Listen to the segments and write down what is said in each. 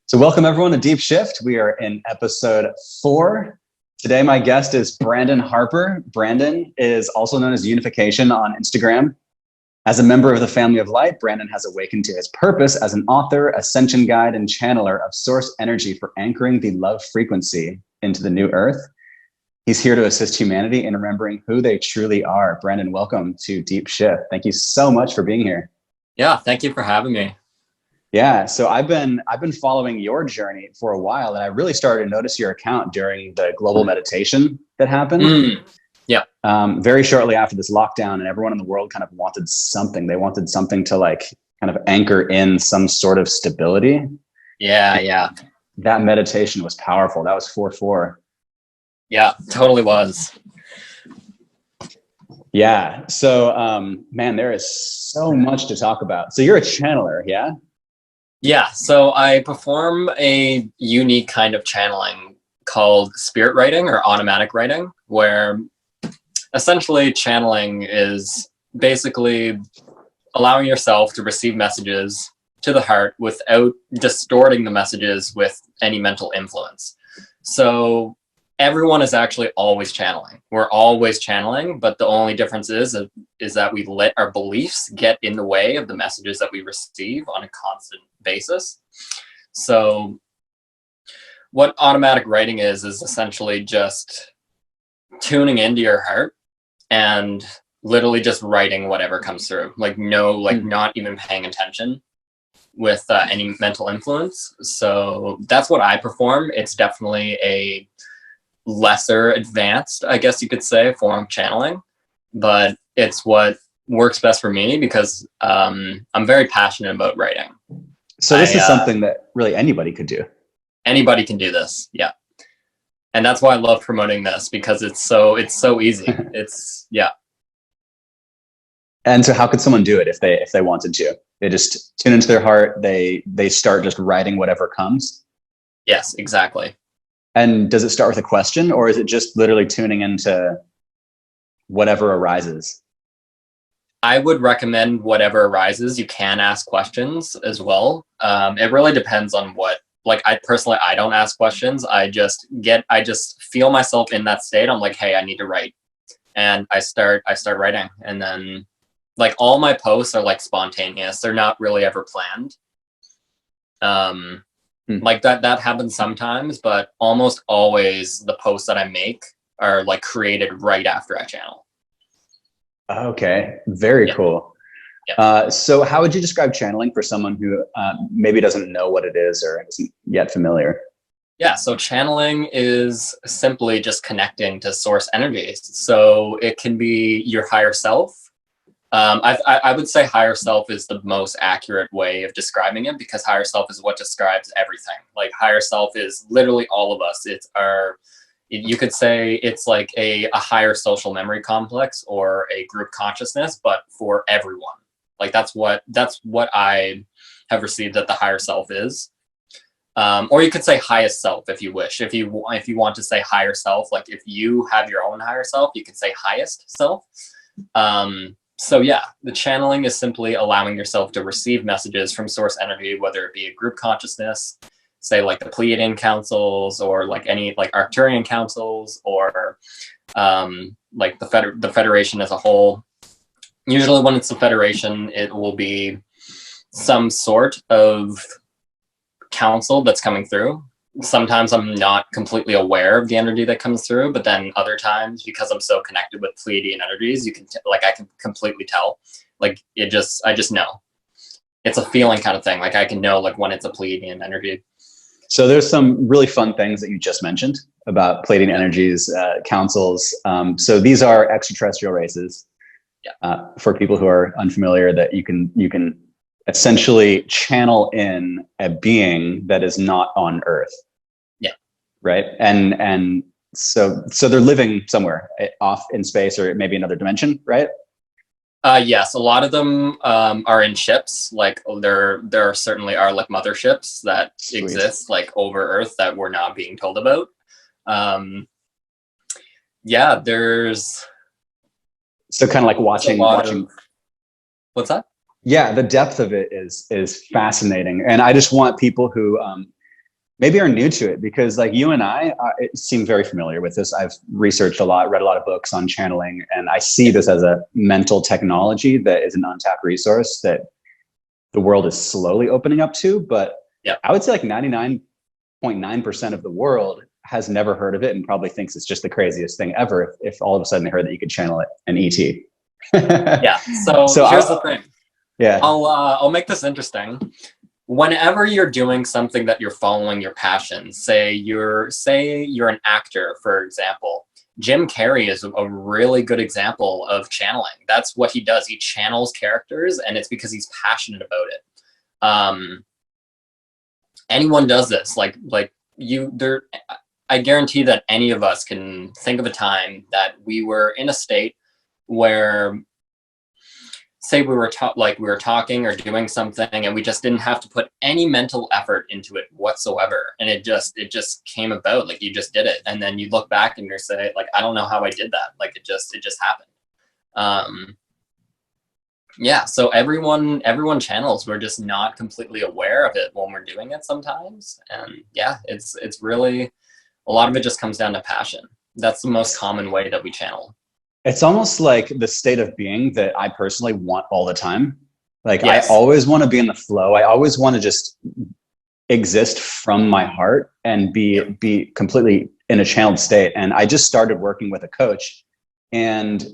So welcome everyone to Deep Shift. We are in episode 4. Today my guest is Brandon Harper. Brandon is also known as Younification on Instagram. As a member of the family of light, Brandon has awakened to his purpose as an author, ascension guide, and channeler of source energy for anchoring the love frequency into the new earth. He's here to assist humanity in remembering who they truly are. Brandon, welcome to Deep Shift. Thank you so much for being here. Yeah, thank you for having me. Yeah, so I've been following your journey for a while, and I really started to notice your account during the global meditation that happened. Yeah. Very shortly after this lockdown, and everyone in the world kind of wanted something. They wanted something to like kind of anchor in some sort of stability. Yeah. That meditation was powerful. That was 4-4. Yeah, totally was. Yeah. So, man, there is so much to talk about. So you're a channeler, yeah? Yeah, so I perform a unique kind of channeling called spirit writing or automatic writing, where essentially channeling is basically allowing yourself to receive messages to the heart without distorting the messages with any mental influence. So everyone is actually always channeling. We're always channeling, but the only difference is that we let our beliefs get in the way of the messages that we receive on a constant basis. So what automatic writing is essentially just tuning into your heart and literally just writing whatever comes through. Not even paying attention with any mental influence. So that's what I perform. It's definitely a lesser advanced, I guess you could say, form of channeling, but it's what works best for me because I'm very passionate about writing. So this is something that really anybody could do. Anybody can do this, yeah. And that's why I love promoting this, because it's so easy. Yeah. And so how could someone do it if they wanted to? They just tune into their heart, they start just writing whatever comes? Yes, exactly. And does it start with a question, or is it just literally tuning into whatever arises? I would recommend whatever arises. You can ask questions as well. It really depends on what, like I don't ask questions. I just feel myself in that state. I'm like, hey, I need to write. And I start writing. And then like all my posts are like spontaneous. They're not really ever planned. Like that happens sometimes, but almost always the posts that I make are like created right after I channel. Okay, very cool. Yeah. So how would you describe channeling for someone who maybe doesn't know what it is or isn't yet familiar? Yeah, so channeling is simply just connecting to source energies. So it can be your higher self. I would say higher self is the most accurate way of describing it, because higher self is what describes everything. Like higher self is literally all of us. You could say it's like a higher social memory complex or a group consciousness, but for everyone. Like that's what I have received that the higher self is. Or you could say highest self if you wish. If you want to say higher self, like if you have your own higher self, you could say highest self. So yeah, the channeling is simply allowing yourself to receive messages from source energy, whether it be a group consciousness, say like the Pleiadian councils, or like any like Arcturian councils, or like the Federation as a whole. Usually when it's the Federation, it will be some sort of council that's coming through. Sometimes I'm not completely aware of the energy that comes through, but then other times, because I'm so connected with Pleiadian energies, I can completely tell. Like I just know. It's a feeling kind of thing. Like I can know like when it's a Pleiadian energy. So there's some really fun things that you just mentioned about Pleiadian energies, councils. So these are extraterrestrial races. Yeah. For people who are unfamiliar, that you can essentially channel in a being that is not on Earth. Yeah. Right. And so they're living somewhere off in space or maybe another dimension, right? Yes, a lot of them are in ships. Like there certainly are like motherships that exist like over Earth that we're not being told about. Yeah, there's so kind of like watching. What's that? Yeah, the depth of it is fascinating, and I just want people who maybe are new to it, because like you and I seem very familiar with this. I've researched a lot, read a lot of books on channeling, and I see this as a mental technology that is an untapped resource that the world is slowly opening up to. But Yeah. I would say like 99.9% of the world has never heard of it and probably thinks it's just the craziest thing ever if all of a sudden they heard that you could channel an ET. Yeah. So here's the thing. Yeah. I'll make this interesting. Whenever you're doing something that you're following your passion, say you're an actor, for example. Jim Carrey is a really good example of channeling. That's what he does. He channels characters, and it's because he's passionate about it. Anyone does this. I guarantee that any of us can think of a time that we were in a state where, say, we were talking or doing something, and we just didn't have to put any mental effort into it whatsoever, and it just came about. Like, you just did it, and then you look back and you're saying, like, I don't know how I did that. Like, it just happened. Yeah. So everyone channels. We're just not completely aware of it when we're doing it sometimes, and yeah, it's really, a lot of it just comes down to passion. That's the most common way that we channel. It's almost like the state of being that I personally want all the time. Like, yes. I always want to be in the flow. I always want to just exist from my heart and be completely in a channeled state. And I just started working with a coach, and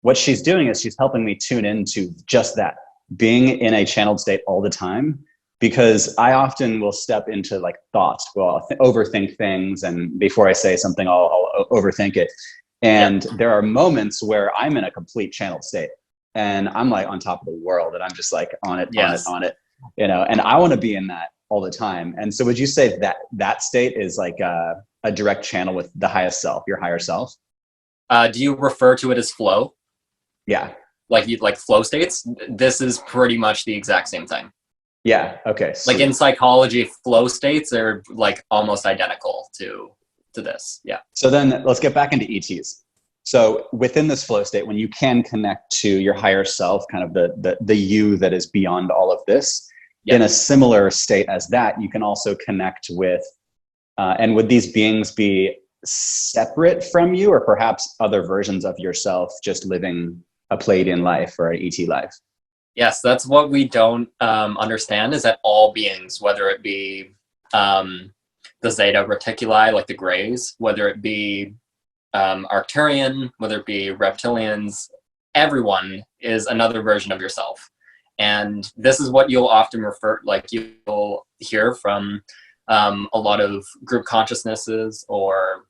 what she's doing is she's helping me tune into just that, being in a channeled state all the time, because I often will step into like thoughts. Well, I'll overthink things, and before I say something, I'll overthink it. And there are moments where I'm in a complete channeled state, and I'm like on top of the world, and I'm just like on it, on it, and I want to be in that all the time. And so would you say that state is like a direct channel with the highest self, your higher self? Do you refer to it as flow? Yeah. Like flow states? This is pretty much the exact same thing. Yeah. Okay. Sweet. Like in psychology, flow states are like almost identical to this. Yeah. So then let's get back into ETs. So within this flow state, when you can connect to your higher self, kind of the you that is beyond all of this, in a similar state as that, you can also connect with, and would these beings be separate from you, or perhaps other versions of yourself just living a Pleiadian life or an ET life? Yes, that's what we don't understand, is that all beings, whether it be the Zeta Reticuli, like the Greys, whether it be Arcturian, whether it be reptilians, everyone is another version of yourself. And this is what you'll often you'll hear from a lot of group consciousnesses or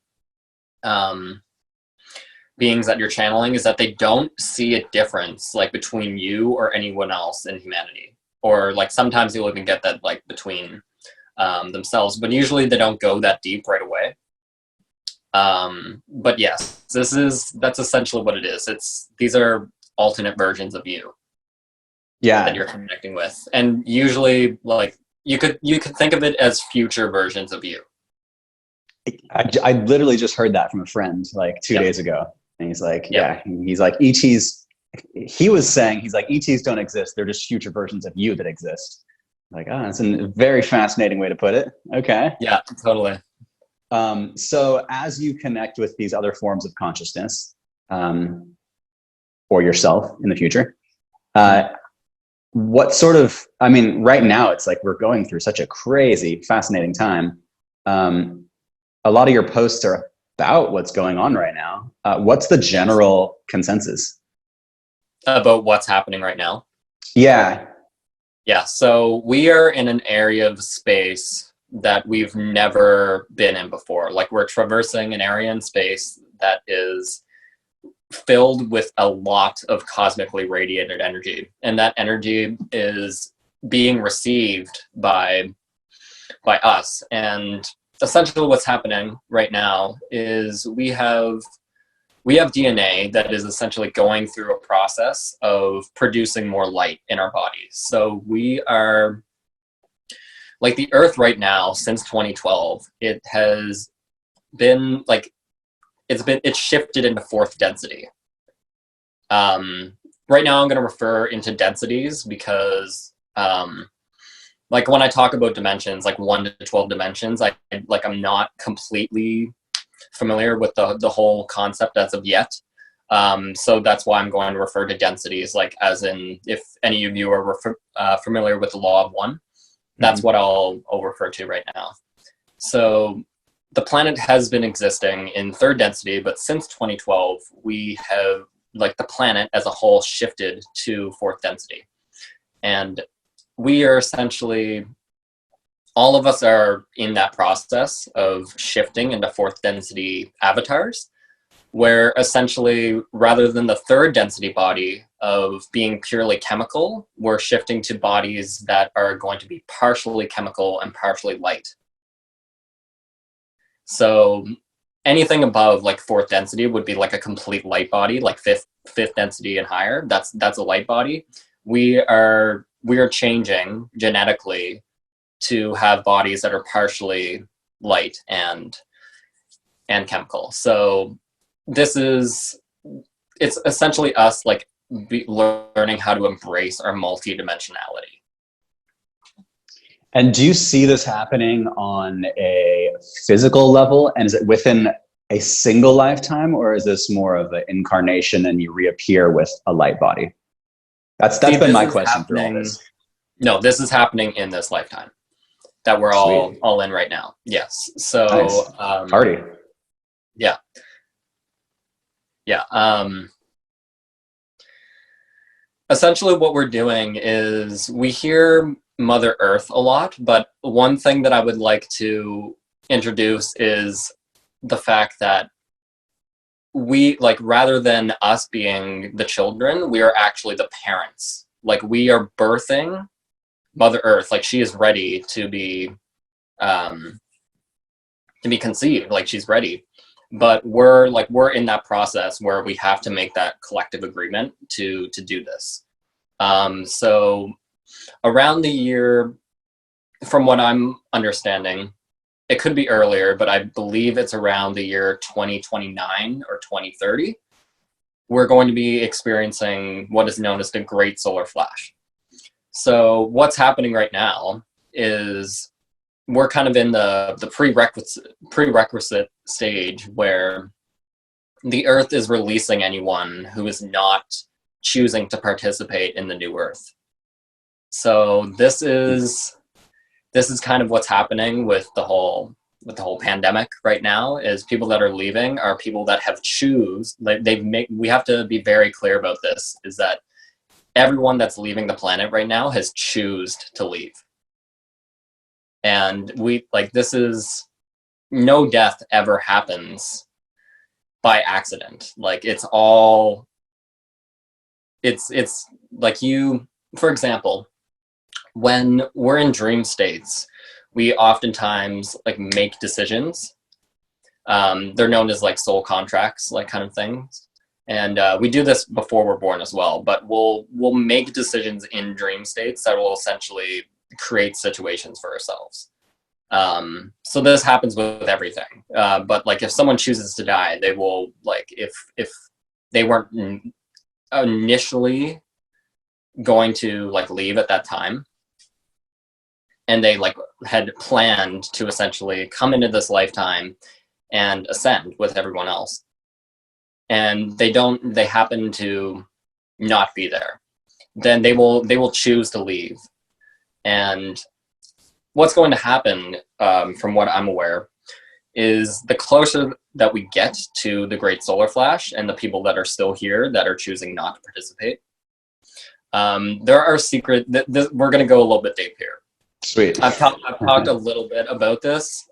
beings that you're channeling, is that they don't see a difference like between you or anyone else in humanity. Or like sometimes you'll even get that like between themselves, but usually they don't go that deep right away. But yes, that's essentially what it is. These are alternate versions of you that you're connecting with. And usually like you could think of it as future versions of you. I literally just heard that from a friend like 2 days ago. And he's like, he's like, ETs, he was saying, he's like, ETs don't exist. They're just future versions of you that exist. Like, that's a very fascinating way to put it. Okay. Yeah, totally. So as you connect with these other forms of consciousness, or yourself in the future, what sort of, I mean, right now it's like we're going through such a crazy, fascinating time. A lot of your posts are about what's going on right now. What's the general consensus about what's happening right now? Yeah. So we are in an area of space that we've never been in before. Like, we're traversing an area in space that is filled with a lot of cosmically radiated energy, and that energy is being received by us. And essentially what's happening right now is we have DNA that is essentially going through a process of producing more light in our bodies. So we are, like, the Earth right now, since 2012, it has been like, it's shifted into fourth density. Right now I'm going to refer into densities because like when I talk about dimensions, like 1 to 12 dimensions, I'm not completely familiar with the whole concept as of yet. So that's why I'm going to refer to densities, like as in, if any of you are familiar with the law of one, that's what I'll refer to right now. So the planet has been existing in third density, but since 2012, we have, like, the planet as a whole shifted to fourth density. And we are essentially, all of us are in that process of shifting into fourth density avatars, where essentially, rather than the third density body of being purely chemical, we're shifting to bodies that are going to be partially chemical and partially light. So anything above like fourth density would be like a complete light body, like fifth density and higher. That's a light body. We are changing genetically to have bodies that are partially light and chemical. So it's essentially us like learning how to embrace our multidimensionality. And do you see this happening on a physical level? And is it within a single lifetime, or is this more of an incarnation and you reappear with a light body? That's been my question through all this. No, this is happening in this lifetime that we're all in right now. Yes. So nice. Party. Yeah. Essentially what we're doing is, we hear Mother Earth a lot, but one thing that I would like to introduce is the fact that we, like, rather than us being the children, we are actually the parents. Like, we are birthing Mother Earth. Like, she is ready to be conceived. Like, she's ready. But we're in that process where we have to make that collective agreement to do this. So around the year, from what I'm understanding, it could be earlier, but I believe it's around the year 2029 or 2030, we're going to be experiencing what is known as the Great Solar Flash. So what's happening right now is we're kind of in the prerequisite stage where the Earth is releasing anyone who is not choosing to participate in the new Earth. So this is kind of what's happening with the whole pandemic right now, is people that are leaving are people that have we have to be very clear about this, is that everyone that's leaving the planet right now has chosen to leave. And no death ever happens by accident. Like, it's like, you, for example, when we're in dream states, we oftentimes like make decisions. They're known as like soul contracts, like, kind of things. And we do this before we're born as well, but we'll make decisions in dream states that will essentially create situations for ourselves. So this happens with everything. But like, if someone chooses to die, they will, like, if they weren't initially going to like leave at that time, and they like had planned to essentially come into this lifetime and ascend with everyone else, and they happen to not be there, then they will choose to leave. And what's going to happen, from what I'm aware, is the closer that we get to the Great Solar Flash and the people that are still here that are choosing not to participate, there are we're going to go a little bit deep here. Sweet. I've talked a little bit about this,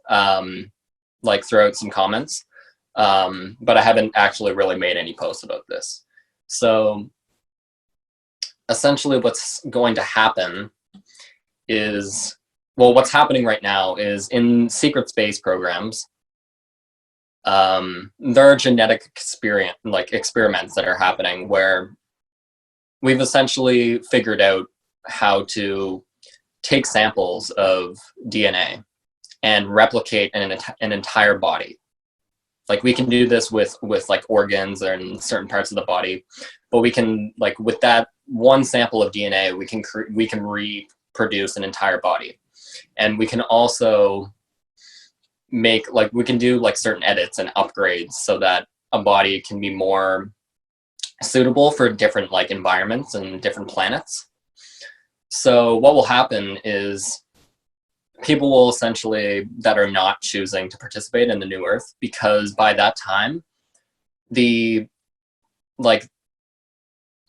like, throughout some comments, but I haven't actually really made any posts about this. So essentially what's going to happen is, well, what's happening right now is, in secret space programs, there are genetic experiments that are happening where we've essentially figured out how to take samples of DNA and replicate an entire body. Like, we can do this with like organs and certain parts of the body, but we can, like, with that one sample of DNA, we can produce an entire body. And we can also make, like, we can do like certain edits and upgrades so that a body can be more suitable for different like environments and different planets. So what will happen is people will essentially, that are not choosing to participate in the new Earth, because by that time,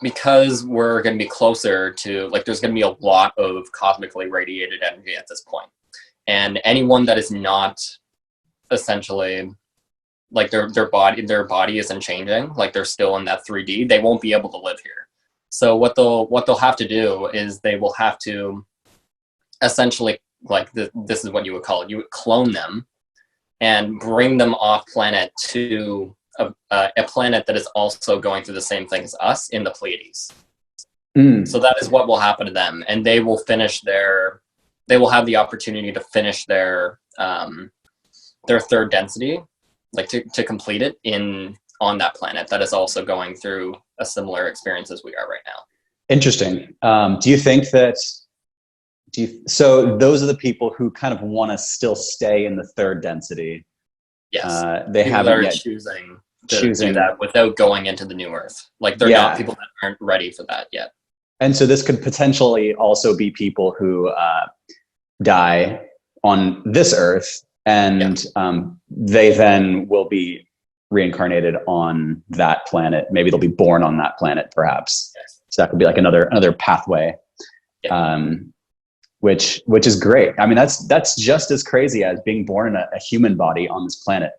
because we're going to be closer to, like, there's going to be a lot of cosmically radiated energy at this point. And anyone that is not essentially, like, their body isn't changing, like they're still in that 3D, they won't be able to live here. So what they'll have to do is they will have to essentially, like, this is what you would call it, you would clone them and bring them off planet to a planet that is also going through the same thing as us in the Pleiades. So that is what will happen to them, and they will have the opportunity to finish their third density, like to complete it on that planet that is also going through a similar experience as we are right now. Interesting. Do you think that, so those are the people who kind of want to still stay in the third density? Yes. They haven't yet choosing to do that without going into the new Earth. Like, they're not people that aren't ready for that yet. And so this could potentially also be people who die on this Earth, and they then will be reincarnated on that planet. Maybe they'll be born on that planet, perhaps. Yes. So that could be like another pathway, which is great. I mean, that's just as crazy as being born in a human body on this planet.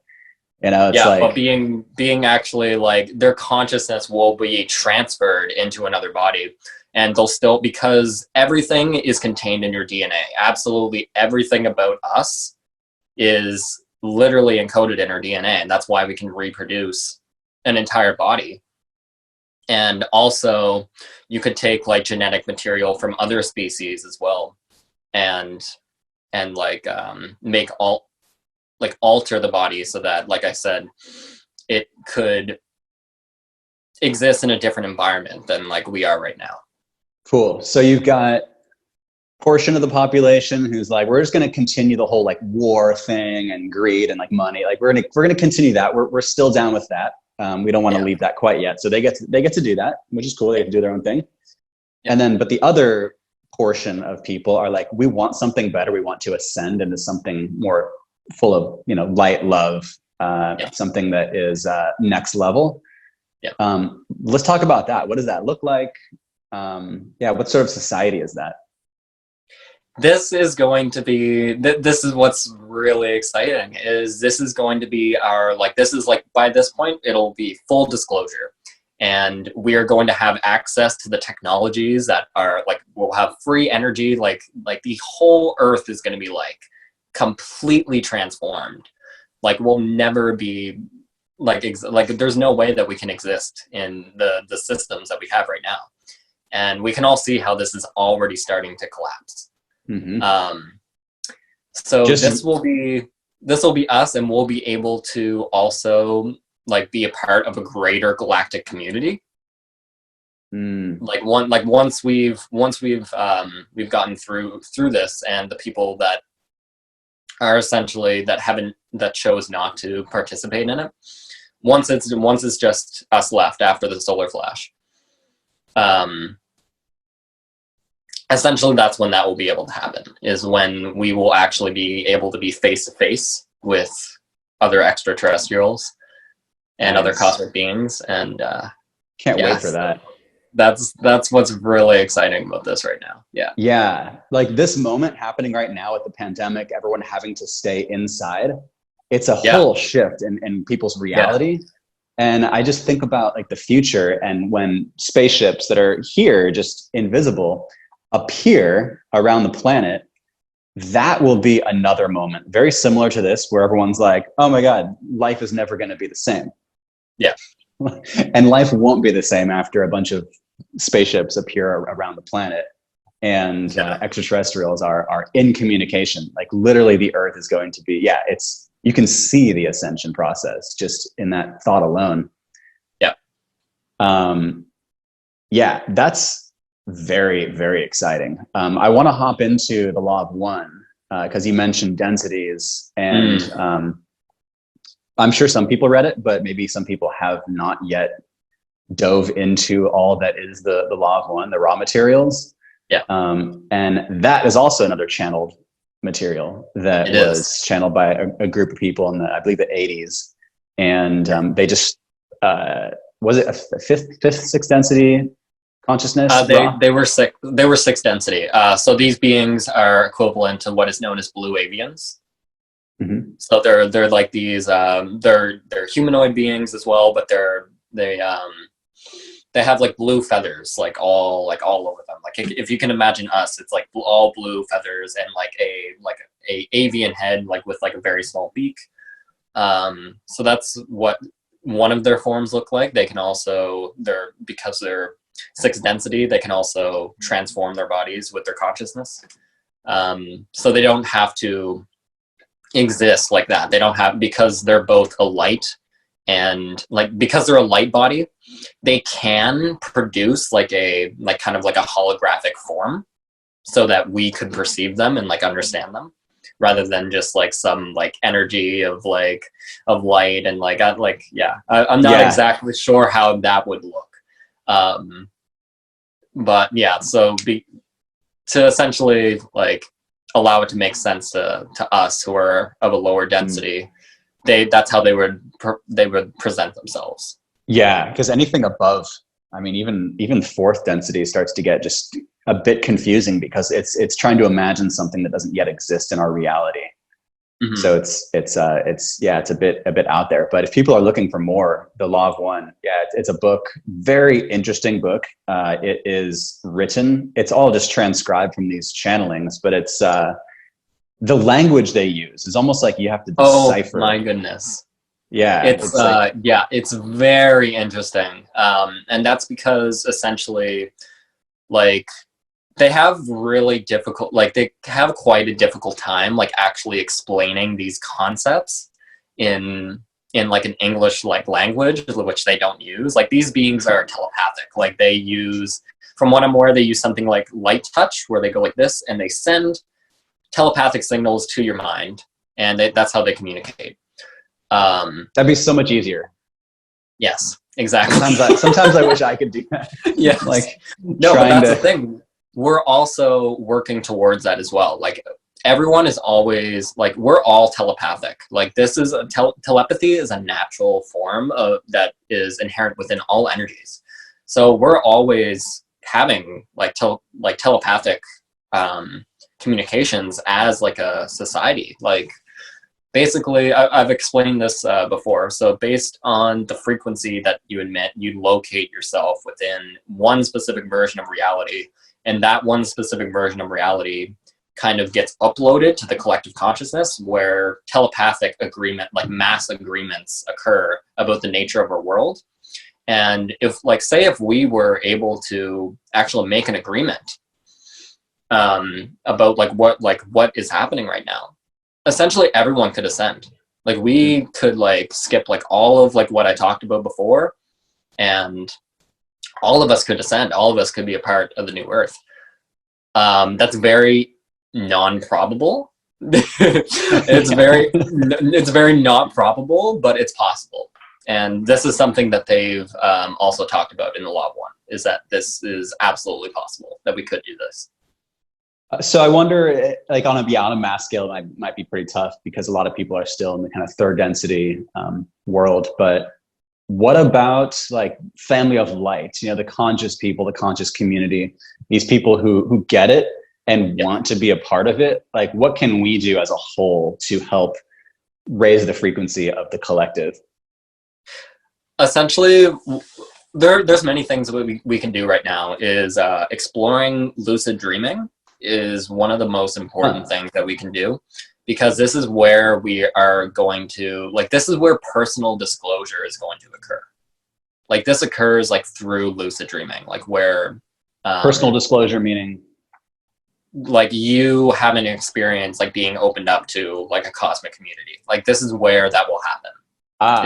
You know, it's like, but being actually, like, their consciousness will be transferred into another body, and they'll still, because everything is contained in your DNA. Absolutely everything about us is literally encoded in our DNA, and that's why we can reproduce an entire body. And also, you could take, like, genetic material from other species as well, and like alter the body so that, like I said, it could exist in a different environment than like we are right now. Cool. So you've got portion of the population who's like, we're just going to continue the whole like war thing and greed and like money. Like we're going to continue that. We're still down with that. We don't want to leave that quite yet. So they get to do that, which is cool. They can do their own thing. Yeah. And then, but the other portion of people are like, we want something better. We want to ascend into something more full of, you know, light, love, something that is next level. Yeah. Let's talk about that. What does that look like? What sort of society is that? This is going to be, this is what's really exciting, is this is going to be our, like, this is like, by this point, it'll be full disclosure. And we are going to have access to the technologies that are like, we'll have free energy, like the whole Earth is going to be like completely transformed. Like, we'll never be like there's no way that we can exist in the systems that we have right now. And we can all see how this is already starting to collapse. Mm-hmm. So this will be us, and we'll be able to also like be a part of a greater galactic community. Once we've gotten through this, and the people that are essentially that chose not to participate in it, once it's just us left after the solar flash, essentially that's when that will be able to happen, is when we will actually be able to be face to face with other extraterrestrials and other cosmic beings. And can't wait for that. That's what's really exciting about this right now. Yeah, like this moment happening right now with the pandemic, everyone having to stay inside, it's a whole shift in people's reality. And I just think about like the future, and when spaceships that are here just invisible appear around the planet, that will be another moment very similar to this, where everyone's like, oh my God, life is never going to be the same. Yeah. And life won't be the same after a bunch of spaceships appear around the planet, and extraterrestrials are in communication. Like literally the Earth is going to be, you can see the ascension process just in that thought alone. Yeah. very, very exciting. I want to hop into the law of one because you mentioned densities, and I'm sure some people read it, but maybe some people have not yet dove into all that is the law of one, the raw materials. Yeah. And that is also another channeled material that was channeled by a group of people in the, I believe, the 80s. And they just, was it a fifth, sixth density consciousness? They were sixth density. So these beings are equivalent to what is known as blue avians. Mm-hmm. So they're like these, they're humanoid beings as well, but they have like blue feathers, like all over them. Like if you can imagine us, it's like all blue feathers and like a avian head, like with like a very small beak. So that's what one of their forms look like. They can also, because they're sixth density, they can also transform their bodies with their consciousness. So they don't have to exist like that. They don't have, because they're both a light, and like because they're a light body, they can produce like kind of like a holographic form so that we could perceive them and like understand them, rather than just like some like energy of light and I'm not exactly sure how that would look. But yeah, so to essentially like allow it to make sense to us who are of a lower density, that's how they would present themselves. Yeah, because anything above, I mean, even fourth density starts to get just a bit confusing because it's trying to imagine something that doesn't yet exist in our reality. Mm-hmm. So it's a bit out there. But if people are looking for more, the Law of One, it's a book, very interesting book. It is written, it's all just transcribed from these channelings, but it's the language they use is almost like you have to decipher. Oh my goodness. Yeah. It's very interesting. And that's because essentially like they have really difficult, like they have quite a difficult time like actually explaining these concepts in like an English like language, which they don't use. Like these beings are telepathic. Like they use, from what I'm aware, they use something like light touch, where they go like this and they send telepathic signals to your mind, and that's how they communicate. That'd be so much easier. Yes, exactly. Sometimes I wish I could do that. Yes. Like no, but that's the thing. We're also working towards that as well. Like everyone is always like, we're all telepathic. Like this is telepathy is a natural form that is inherent within all energies. So we're always having like telepathic communications as like a society. Like basically, I've explained this before. So based on the frequency that you emit, you locate yourself within one specific version of reality. And that one specific version of reality kind of gets uploaded to the collective consciousness, where telepathic agreement, like mass agreements, occur about the nature of our world. And if we were able to actually make an agreement about what is happening right now, essentially everyone could ascend. Like we could like skip like all of like what I talked about before, and all of us could ascend. All of us could be a part of the new Earth. That's very non-probable. It's very not probable, but it's possible. And this is something that they've also talked about in the Law of One, is that this is absolutely possible, that we could do this. So I wonder, like on a mass scale, it might be pretty tough because a lot of people are still in the kind of third density world. But what about like family of light? You know, the conscious people, the conscious community, these people who get it and want to be a part of it. Like, what can we do as a whole to help raise the frequency of the collective? Essentially, there's many things that we can do right now. Is exploring lucid dreaming is one of the most important things that we can do, because this is where we are going to, like, this is where personal disclosure is going to occur. Like this occurs like through lucid dreaming, like where personal disclosure meaning like you have an experience like being opened up to like a cosmic community. Like this is where that will happen.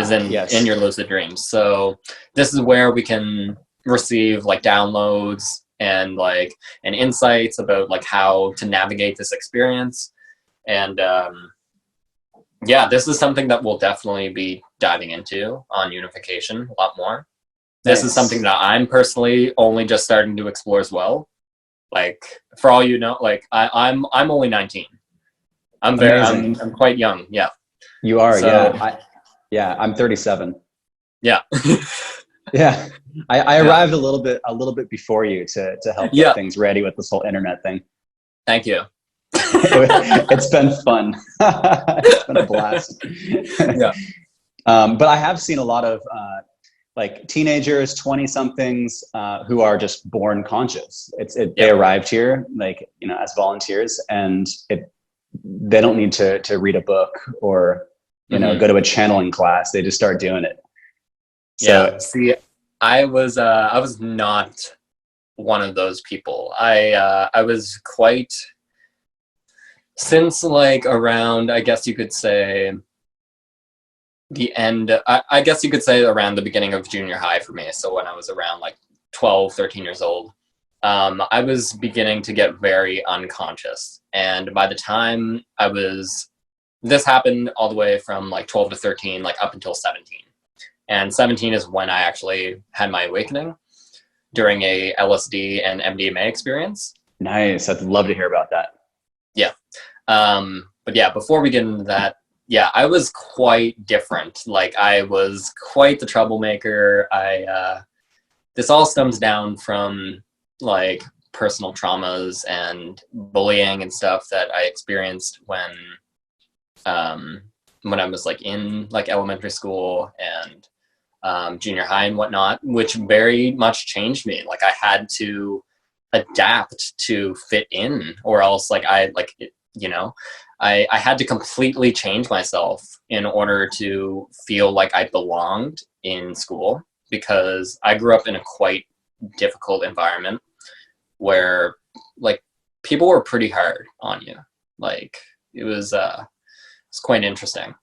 Is in your lucid dreams. So this is where we can receive like downloads and like and insights about like how to navigate this experience. And yeah, this is something that we'll definitely be diving into on Younification a lot more. This is something that I'm personally only just starting to explore as well. Like, for all you know, like I'm only 19. I'm quite young. Yeah. You are. So, yeah. I'm 37. Yeah. Yeah. I arrived a little bit before you to help get things ready with this whole internet thing. Thank you. It's been fun. It's been a blast. Yeah. But I have seen a lot of like teenagers, 20-somethings who are just born conscious. They arrived here, like, you know, as volunteers, and they don't need to read a book or, you know, go to a channeling class. They just start doing it. So, see, I was not one of those people. I was quite, since like around, I guess you could say the end, I guess you could say around the beginning of junior high for me. So when I was around like 12, 13 years old, I was beginning to get very unconscious. And by the time this happened all the way from like 12 to 13, like up until 17. And 17 is when I actually had my awakening during a LSD and MDMA experience. Nice. I'd love to hear about that. Yeah. But yeah, before we get into that, yeah, I was quite different. Like, I was quite the troublemaker. This all stems down from like personal traumas and bullying and stuff that I experienced when I was like in like elementary school and junior high and whatnot, which very much changed me. Like, I had to adapt to fit in, or else like I had to completely change myself in order to feel like I belonged in school, because I grew up in a quite difficult environment where like people were pretty hard on you. Like, it was quite interesting.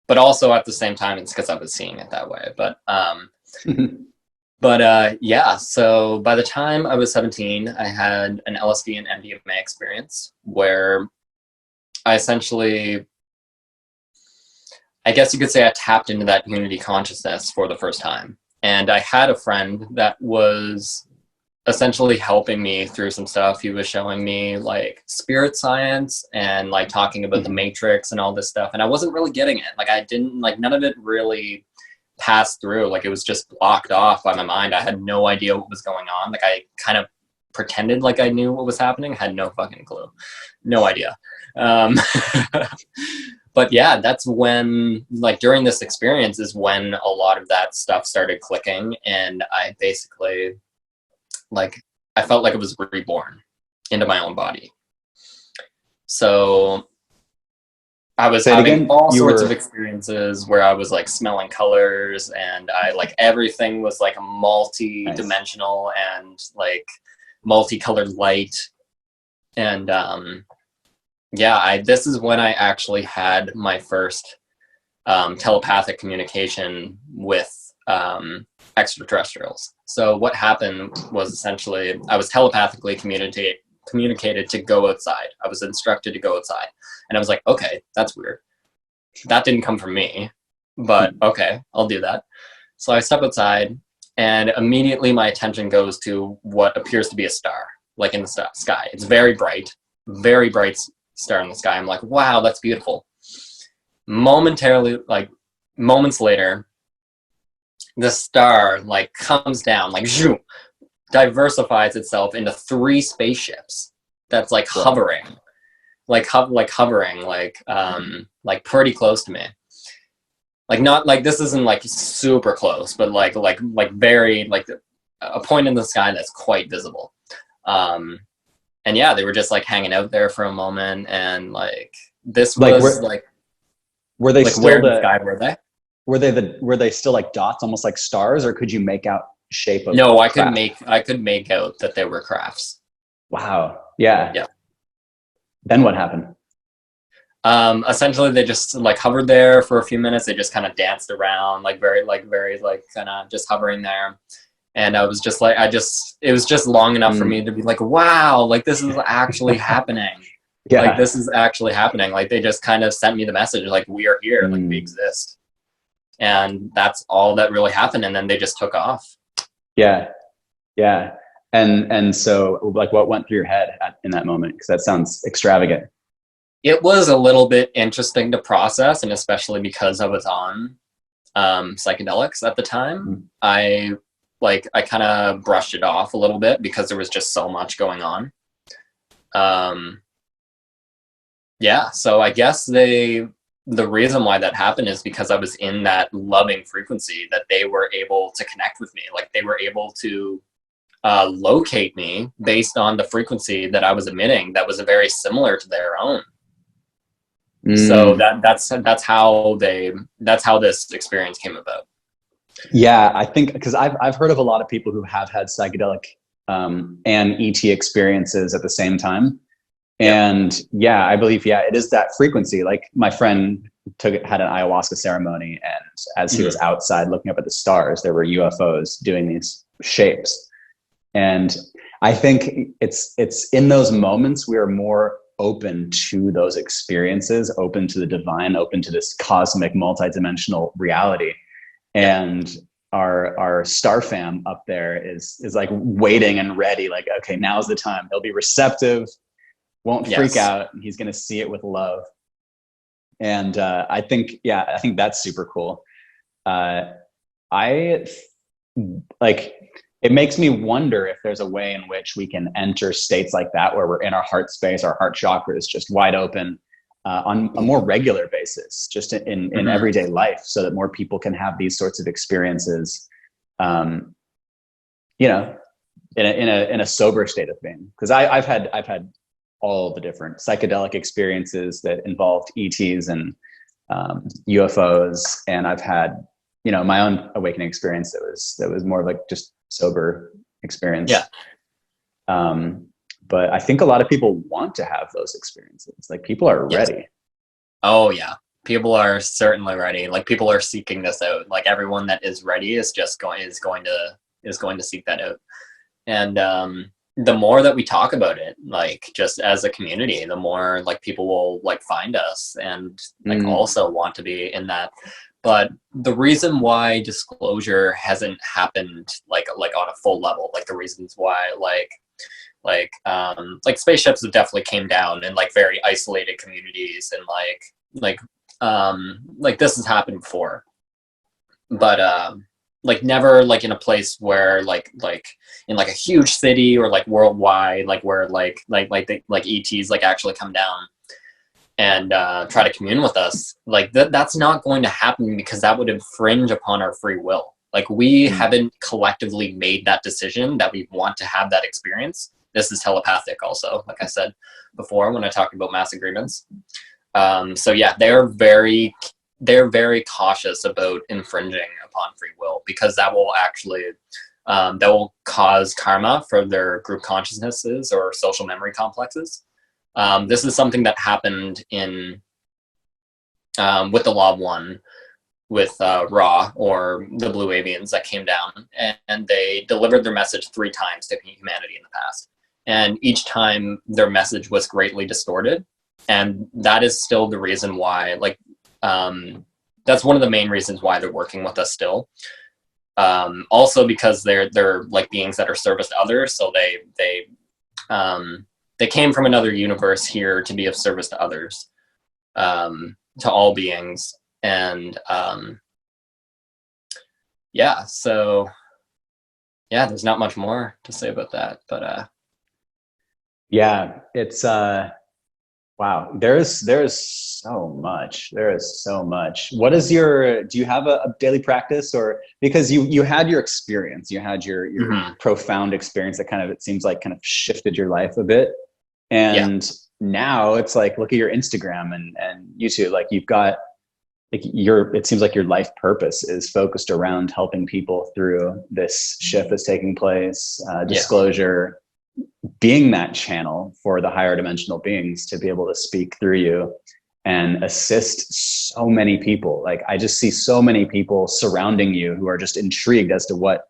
But also at the same time, it's because I was seeing it that way. But yeah, so by the time I was 17, I had an LSD and MDMA experience where I essentially, I guess you could say, I tapped into that unity consciousness for the first time. And I had a friend that was essentially helping me through some stuff. He was showing me like spirit science and like talking about the matrix and all this stuff. And I wasn't really getting it. Like, I didn't, like, none of it really passed through. Like, it was just blocked off by my mind. I had no idea what was going on. Like, I kind of pretended like I knew what was happening. I had no fucking clue. No idea. But yeah, that's when, like, during this experience is when a lot of that stuff started clicking. And I basically, like, I felt like I was reborn into my own body. So I was having all sorts of experiences where I was like smelling colors, and I like everything was like a multi-dimensional and like multicolored light. And yeah, this is when I actually had my first telepathic communication with extraterrestrials. So what happened was essentially I was telepathically communicated to go outside. I was instructed to go outside. And I was like, okay, that's weird. That didn't come from me, but okay, I'll do that. So I step outside, and immediately my attention goes to what appears to be a star, like in the sky. It's very bright star in the sky. I'm like, wow, that's beautiful. Momentarily, like moments later, the star like comes down, like zoom, diversifies itself into 3 spaceships that's like hovering. Like pretty close to me. Like, not like, this isn't like super close, but like very, like a point in the sky that's quite visible. And yeah, they were just like hanging out there for a moment, and like this was were they like, still where in the sky were they? Were they still like dots, almost like stars, or could you make out shape of? No, I could make out that they were crafts. Wow. Yeah. Yeah. Then what happened? Essentially they just like hovered there for a few minutes. They just kind of danced around, like very kind of just hovering there. And I was just like, it was just long enough for me to be like, wow, like this is actually happening. Yeah. Like this is actually happening. Like they just kind of sent me the message, like we are here, like we exist. And that's all that really happened. And then they just took off. Yeah. Yeah. And so like what went through your head in that moment? Because that sounds extravagant. It was a little bit interesting to process, and especially because I was on psychedelics at the time. I kind of brushed it off a little bit because there was just so much going on. Yeah, so I guess the reason why that happened is because I was in that loving frequency that they were able to connect with me. Like they were able to locate me based on the frequency that I was emitting that was very similar to their own. So that's how this experience came about. Yeah, I think because I've heard of a lot of people who have had psychedelic and ET experiences at the same time. And yeah, I believe, it is that frequency. Like my friend had an ayahuasca ceremony, and as he was outside looking up at the stars, there were UFOs doing these shapes. And I think it's in those moments we are more open to those experiences, open to the divine, open to this cosmic multidimensional reality. And our star fam up there is like waiting and ready, like, okay, now's the time. He'll be receptive, won't freak out. He's going to see it with love. And I think that's super cool. It makes me wonder if there's a way in which we can enter states like that, where we're in our heart space, our heart chakra is just wide open on a more regular basis, just in everyday life, so that more people can have these sorts of experiences, in a sober state of being. Because I've had all the different psychedelic experiences that involved ETs and UFOs, and I've had my own awakening experience that was more of like just sober experience. But I think a lot of people want to have those experiences. Like people are ready. Oh yeah, people are certainly ready. Like people are seeking this out. Like everyone that is ready is going to seek that out. And the more that we talk about it, like just as a community, the more like people will like find us and like also want to be in that. But the reason why disclosure hasn't happened like on a full level, like the reasons why like spaceships have definitely came down in like very isolated communities, and like this has happened before, but like never like in a place where like in like a huge city or like worldwide, like where like ETs like actually come down and try to commune with us. Like that's not going to happen, because that would infringe upon our free will. Like we haven't collectively made that decision that we want to have that experience. This is telepathic also, like I said before when I talked about mass agreements. So yeah, they're very cautious about infringing upon free will, because that will actually that will cause karma for their group consciousnesses or social memory complexes. This is something that happened in with the Law of One, with Ra, or the Blue Avians that came down, and they delivered their message 3 times to humanity in the past. And each time their message was greatly distorted. And that is still the reason why, like, that's one of the main reasons why they're working with us still. Also because they're like beings that are service to others. So they came from another universe here to be of service to others, to all beings. And so yeah, there's not much more to say about that, but yeah, it's wow, there's so much. There is so much. What is do you have a daily practice? Or because you had your experience, you had your profound experience that kind of, it seems like, kind of shifted your life a bit. And now it's like, look at your Instagram and YouTube, like you've got like it seems like your life purpose is focused around helping people through this shift that's taking place, disclosure, being that channel for the higher dimensional beings to be able to speak through you and assist so many people. Like I just see so many people surrounding you who are just intrigued as to what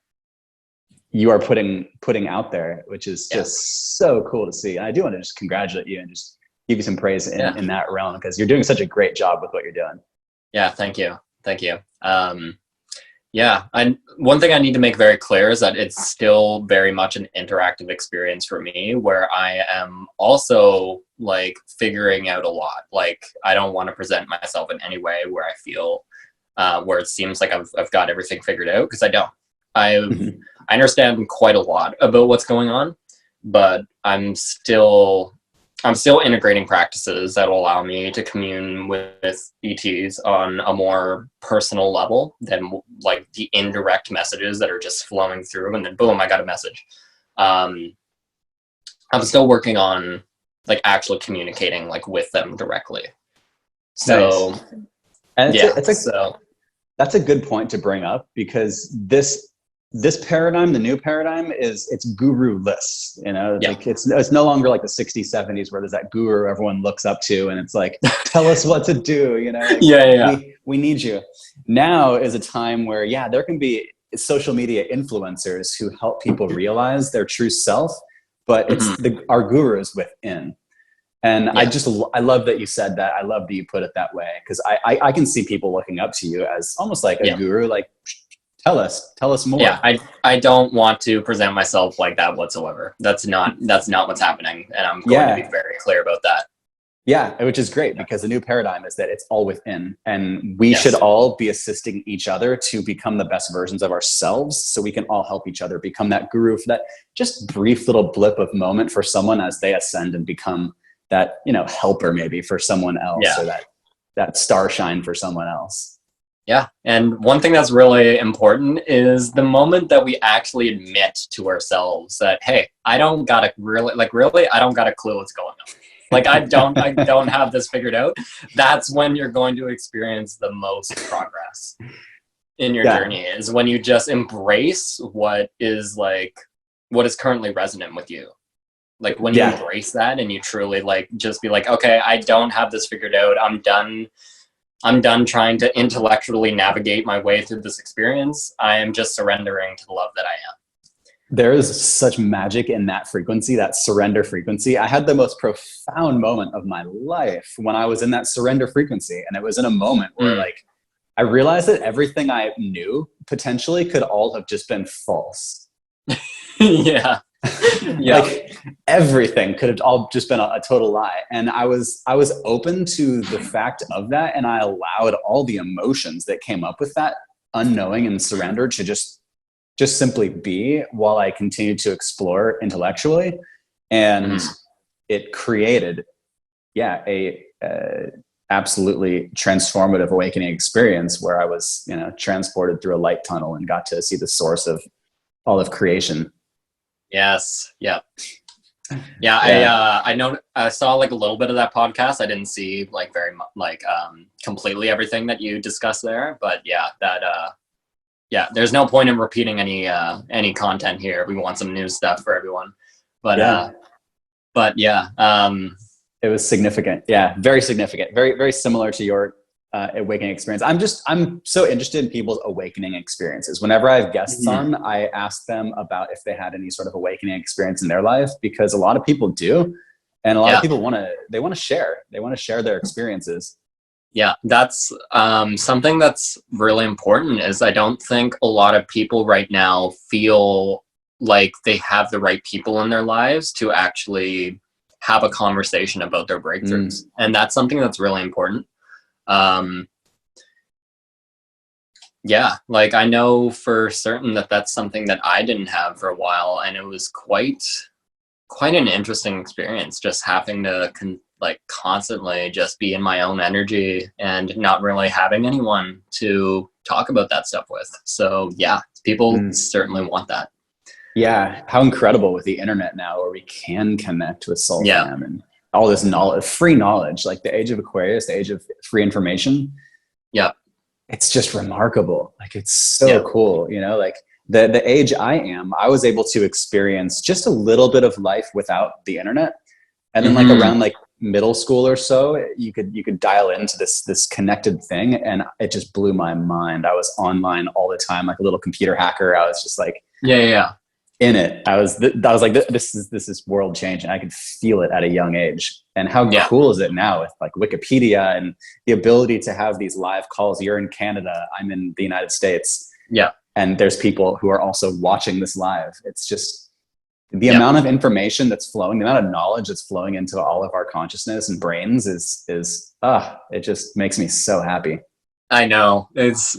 you are putting out there, which is just so cool to see. And I do want to just congratulate you and just give you some praise in that realm, because you're doing such a great job with what you're doing. Yeah, thank you. One thing I need to make very clear is that it's still very much an interactive experience for me, where I am also like figuring out a lot. Like, I don't want to present myself in any way where I feel where it seems like I've got everything figured out, because I don't. I understand quite a lot about what's going on, but I'm still integrating practices that will allow me to commune with ETs on a more personal level than like the indirect messages that are just flowing through and then boom, I got a message. I'm still working on like actually communicating like with them directly. So, nice. And that's a good point to bring up, because this paradigm, the new paradigm, it's guru-less, like it's no longer like the 60s, 70s where there's that guru everyone looks up to and it's like, tell us what to do, like, we need you. Now is a time where, there can be social media influencers who help people realize their true self, but it's our guru is within. And I love that you said that. I love that you put it that way, because I can see people looking up to you as almost like a guru, like, tell us more. I don't want to present myself like that whatsoever. That's not what's happening, and I'm going to be very clear about that. Yeah, which is great, because the new paradigm is that it's all within, and we should all be assisting each other to become the best versions of ourselves, so we can all help each other become that guru for that just brief little blip of moment for someone as they ascend and become that, helper maybe for someone else, or that star shine for someone else. Yeah. And one thing that's really important is the moment that we actually admit to ourselves that, hey, I don't got a clue what's going on. Like, I don't have this figured out. That's when you're going to experience the most progress in your journey, is when you just embrace what is currently resonant with you. Like, when you embrace that and you truly like, just be like, okay, I don't have this figured out. I'm done trying to intellectually navigate my way through this experience. I am just surrendering to the love that I am. There is such magic in that frequency, that surrender frequency. I had the most profound moment of my life when I was in that surrender frequency. And it was in a moment where like, I realized that everything I knew potentially could all have just been false. Like, everything could have all just been a total lie. And I was open to the fact of that. And I allowed all the emotions that came up with that unknowing and surrender to just simply be, while I continued to explore intellectually. And it created, a absolutely transformative awakening experience where I was, transported through a light tunnel and got to see the source of all of creation. Yes. Yeah. I know I saw like a little bit of that podcast. I didn't see like very much, completely everything that you discussed there, but there's no point in repeating any content here. We want some new stuff for everyone, but it was significant. Yeah. Very significant. Very, very similar to your awakening experience. I'm so interested in people's awakening experiences. Whenever I have guests on, I ask them about if they had any sort of awakening experience in their life, because a lot of people do, and a lot of people want to share their experiences. Yeah, that's something that's really important. Is I don't think a lot of people right now feel like they have the right people in their lives to actually have a conversation about their breakthroughs, and that's something that's really important. Like, I know for certain that that's something that I didn't have for a while, and it was quite an interesting experience, just having to constantly just be in my own energy and not really having anyone to talk about that stuff with. So people certainly want that. Yeah, how incredible with the internet now, where we can connect with soul fam and all this knowledge, free knowledge, like the age of Aquarius, the age of free information. Yeah. It's just remarkable. Like, it's so cool, like the age I am, I was able to experience just a little bit of life without the internet. And then around middle school or so, you could dial into this connected thing, and it just blew my mind. I was online all the time, like a little computer hacker. I was just like, in it. I was like, this is world changing. I could feel it at a young age. And how cool is it now with like Wikipedia and the ability to have these live calls? You're in Canada, I'm in the United States. Yeah. And there's people who are also watching this live. It's just the amount of information that's flowing, the amount of knowledge that's flowing into all of our consciousness and brains is it just makes me so happy. I know. It's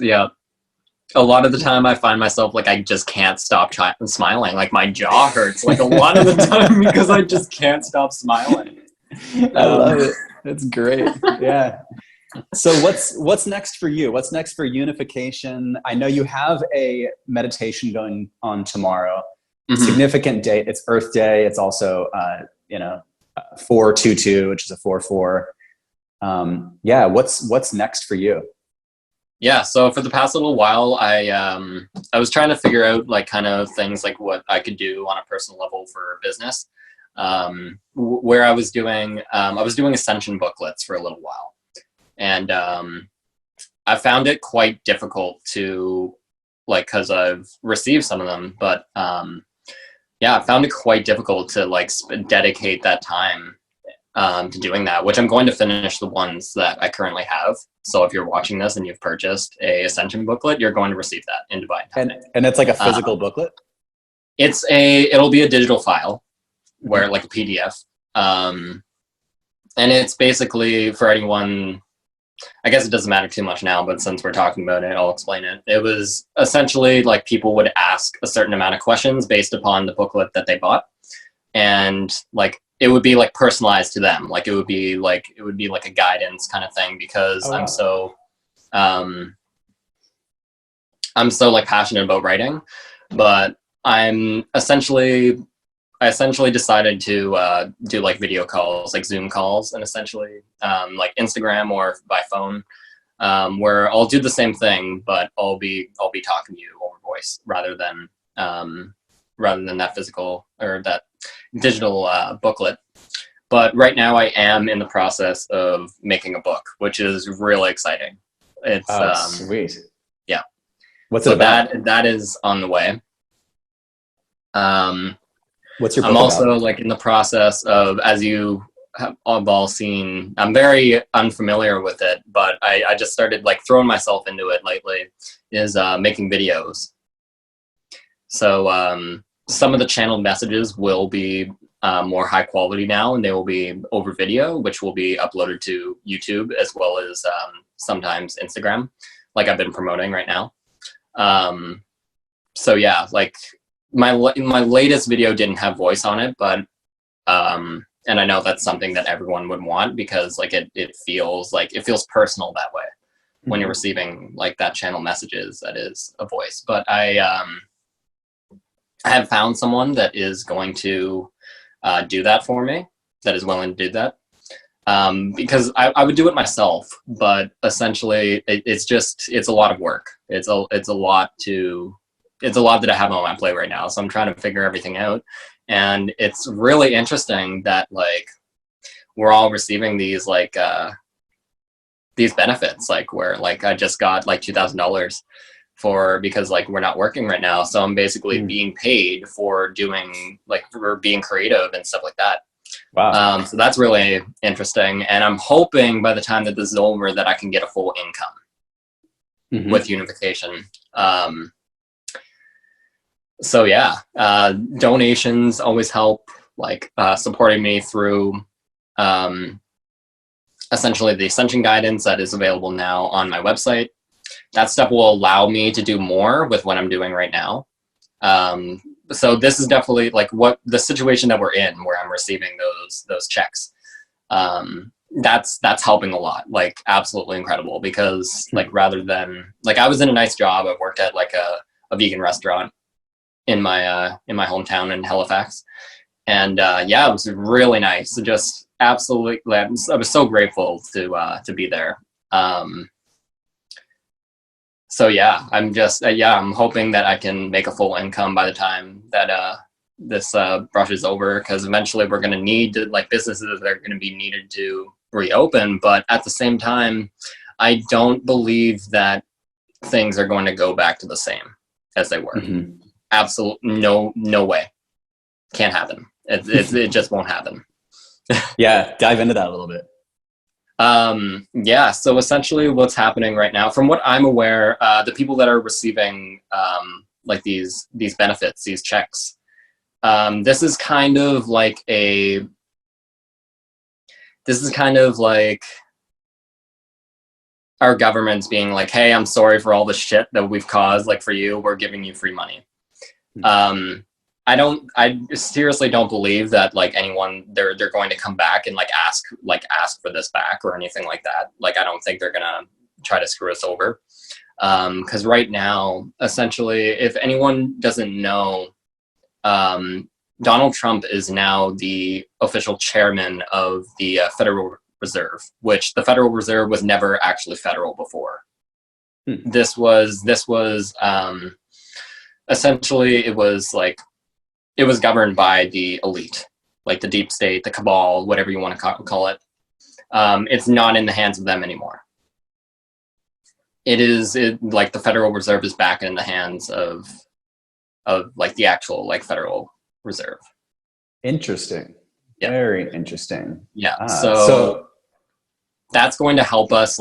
a lot of the time I find myself like I just can't stop smiling. Like my jaw hurts like a lot of the time because I just can't stop smiling. I love it. That's great. Yeah. So what's next for you? What's next for Younification? I know you have a meditation going on tomorrow. Mm-hmm. Significant date. It's Earth Day. It's also 422, which is a 4/4. What's next for you? Yeah, so for the past little while, I was trying to figure out like kind of things like what I could do on a personal level for business. Where I was doing ascension booklets for a little while, and I found it quite difficult to like, because I've received some of them, but I found it quite difficult to like dedicate that time to doing that, which I'm going to finish the ones that I currently have. So if you're watching this and you've purchased a ascension booklet, you're going to receive that in divine timing. And it's like a physical booklet? It'll be a digital file where like a PDF. And it's basically for anyone, I guess it doesn't matter too much now, but since we're talking about it, I'll explain it. It was essentially like people would ask a certain amount of questions based upon the booklet that they bought. And like, it would be like personalized to them. Like it would be like a guidance kind of thing, because I'm so like passionate about writing, but I essentially decided to do like video calls, like Zoom calls, and essentially like Instagram or by phone, where I'll do the same thing, but I'll be talking to you over voice rather than that physical or that digital booklet. But right now I am in the process of making a book, which is really exciting. It's sweet. Yeah. What's it about? That is on the way. What's your book I'm also about? like in the process of, as you have all seen, I'm very unfamiliar with it, but I just started like throwing myself into it lately, is making videos. So some of the channeled messages will be more high quality now, and they will be over video, which will be uploaded to YouTube as well as sometimes Instagram, like I've been promoting right now. So yeah, like my latest video didn't have voice on it, but and I know that's something that everyone would want, because like it feels personal that way when you're receiving like that channel messages that is a voice. But I have found someone that is going to do that for me, that is willing to do that, because I would do it myself, but essentially it's a lot of work. It's a lot that I have on my plate right now, so I'm trying to figure everything out. And it's really interesting that like we're all receiving these like these benefits, like where like I just got like $2,000 because like we're not working right now, so I'm basically being paid for doing like for being creative and stuff like that. Wow. So that's really interesting, and I'm hoping by the time that this is over that I can get a full income with Younification. So yeah, donations always help, like supporting me through essentially the ascension guidance that is available now on my website. That stuff will allow me to do more with what I'm doing right now. So this is definitely like what the situation that we're in, where I'm receiving those checks. That's helping a lot, like absolutely incredible, because like rather than like I was in a nice job, I worked at like a vegan restaurant in my hometown in Halifax, and yeah, it was really nice. Just absolutely, I was so grateful to be there. So yeah, I'm just I'm hoping that I can make a full income by the time that this brushes over, because eventually we're going to need to, like, businesses that are going to be needed to reopen. But at the same time, I don't believe that things are going to go back to the same as they were. absolutely no way. Can't happen. It just won't happen. Yeah, dive into that a little bit. Yeah, so essentially what's happening right now, from what I'm aware, the people that are receiving like these benefits, these checks, this is kind of like our government's being like, hey, I'm sorry for all the shit that we've caused, like for you, we're giving you free money. I seriously don't believe that like anyone they're going to come back and ask for this back or anything like that. Like, I don't think they're gonna try to screw us over. Because right now, essentially, if anyone doesn't know, Donald Trump is now the official chairman of the Federal Reserve, which the Federal Reserve was never actually federal before. This was essentially it was governed by the elite, like the deep state, the cabal, whatever you want to call it. It's not in the hands of them anymore. Like the Federal Reserve is back in the hands of like the actual like Federal Reserve. Interesting. Yeah. Very interesting. Yeah. So that's going to help us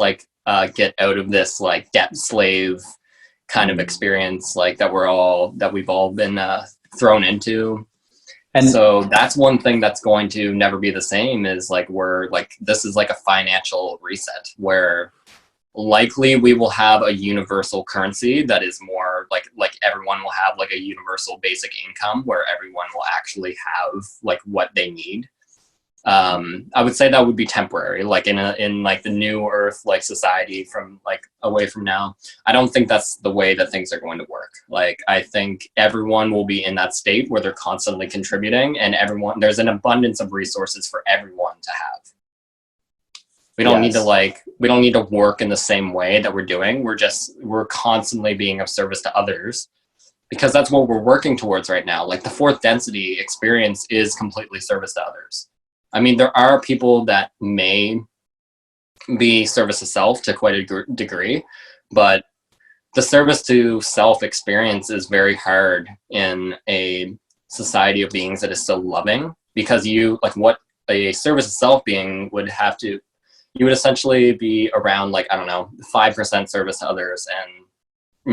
get out of this like debt slave kind of experience that we've all been thrown into. And so that's one thing that's going to never be the same is this is like a financial reset where likely we will have a universal currency that is more like everyone will have like a universal basic income where everyone will actually have like what they need. I would say that would be temporary, like in like the new earth, like society from like away from now. I don't think that's the way that things are going to work. Like, I think everyone will be in that state where they're constantly contributing and there's an abundance of resources for everyone to have. We don't need to work in the same way that we're doing. We're constantly being of service to others because that's what we're working towards right now. Like the fourth density experience is completely service to others. I mean, there are people that may be service to self to quite a degree, but the service to self experience is very hard in a society of beings that is so loving, because what a service to self being would have to, you would essentially be around 5% service to others and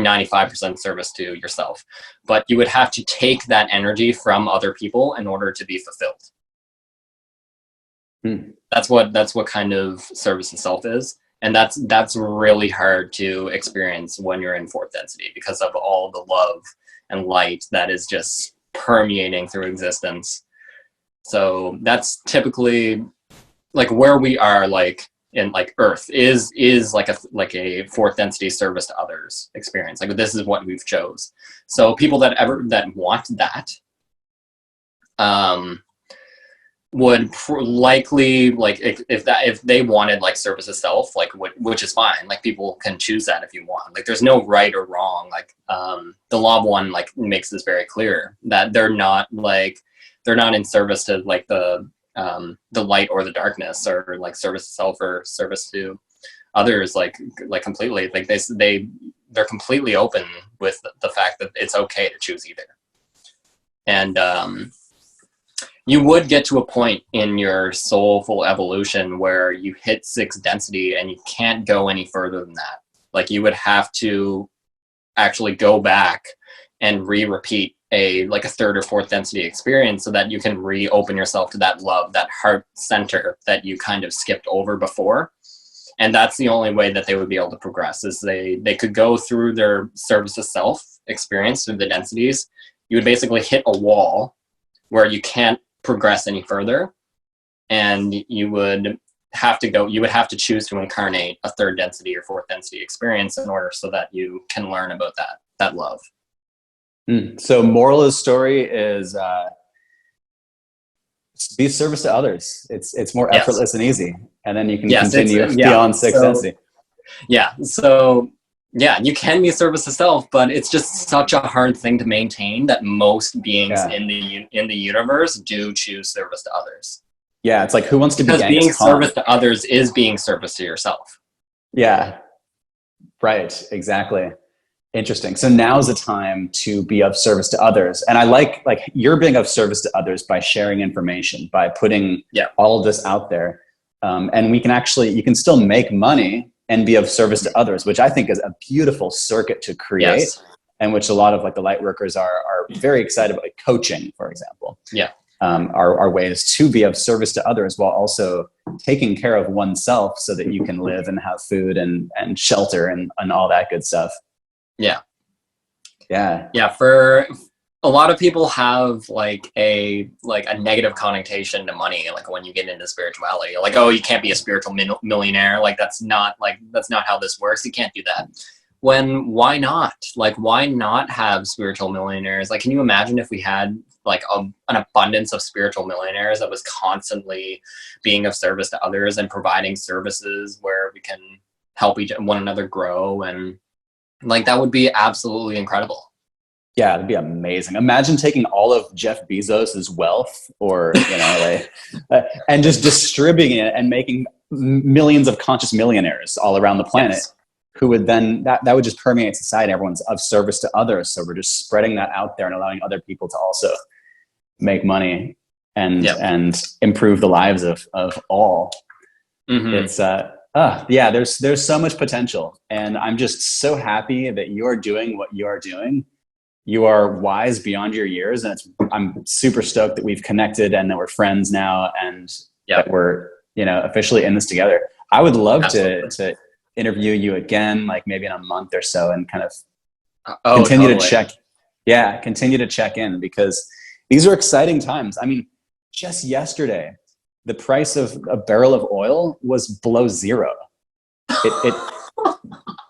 95% service to yourself. But you would have to take that energy from other people in order to be fulfilled. That's what kind of service to self is, and that's really hard to experience when you're in fourth density because of all the love and light that is just permeating through existence. So that's typically like where we are, like in like Earth is like a fourth density service to others experience. Like, this is what we've chose. So people that want that would likely, like, if they wanted like service to self, like which is fine, like people can choose that if you want, like there's no right or wrong. Like the law of one like makes this very clear that they're not in service to like the light or the darkness, or like service to self or service to others, like completely, like they're completely open with the fact that it's okay to choose either. And you would get to a point in your soulful evolution where you hit 6th density and you can't go any further than that. Like, you would have to actually go back and repeat a 3rd or 4th density experience so that you can reopen yourself to that love, that heart center that you kind of skipped over before. And that's the only way that they would be able to progress, is they could go through their service to self experience through the densities. You would basically hit a wall where you can't progress any further, and you would have to choose to incarnate a 3rd density or 4th density experience in order so that you can learn about that love. So moral of the story is be service to others. It's more effortless and easy, and then you can continue beyond 6th density. So you can be service to self, but it's just such a hard thing to maintain that most beings in the universe do choose service to others. Yeah, it's like, who wants to be Because being service to others is being service to yourself. Yeah, right, exactly. Interesting. So now's the time to be of service to others. And I like you're being of service to others by sharing information, by putting all of this out there. And we can actually, you can still make money and be of service to others, which I think is a beautiful circuit to create. Yes. And which a lot of like the light workers are very excited about, like coaching, for example. Yeah. Are ways to be of service to others while also taking care of oneself so that you can live and have food and shelter and all that good stuff. Yeah. Yeah. Yeah. For a lot of people have like a negative connotation to money. Like when you get into spirituality, like, oh, you can't be a spiritual millionaire. Like that's not how this works. You can't do that. Why not? Like, why not have spiritual millionaires? Like, can you imagine if we had like an abundance of spiritual millionaires that was constantly being of service to others and providing services where we can help one another grow, and like that would be absolutely incredible. Yeah, it'd be amazing. Imagine taking all of Jeff Bezos's wealth, or and just distributing it and making millions of conscious millionaires all around the planet. Yes. Who would then that would just permeate society. Everyone's of service to others, so we're just spreading that out there and allowing other people to also make money and improve the lives of all. Mm-hmm. It's there's so much potential, and I'm just so happy that you're doing what you are doing. You are wise beyond your years, and I'm super stoked that we've connected and that we're friends now, and that we're officially in this together. I would love to interview you again, like maybe in a month or so, and kind of continue to check in, because these are exciting times. I mean, just yesterday, the price of a barrel of oil was below zero. It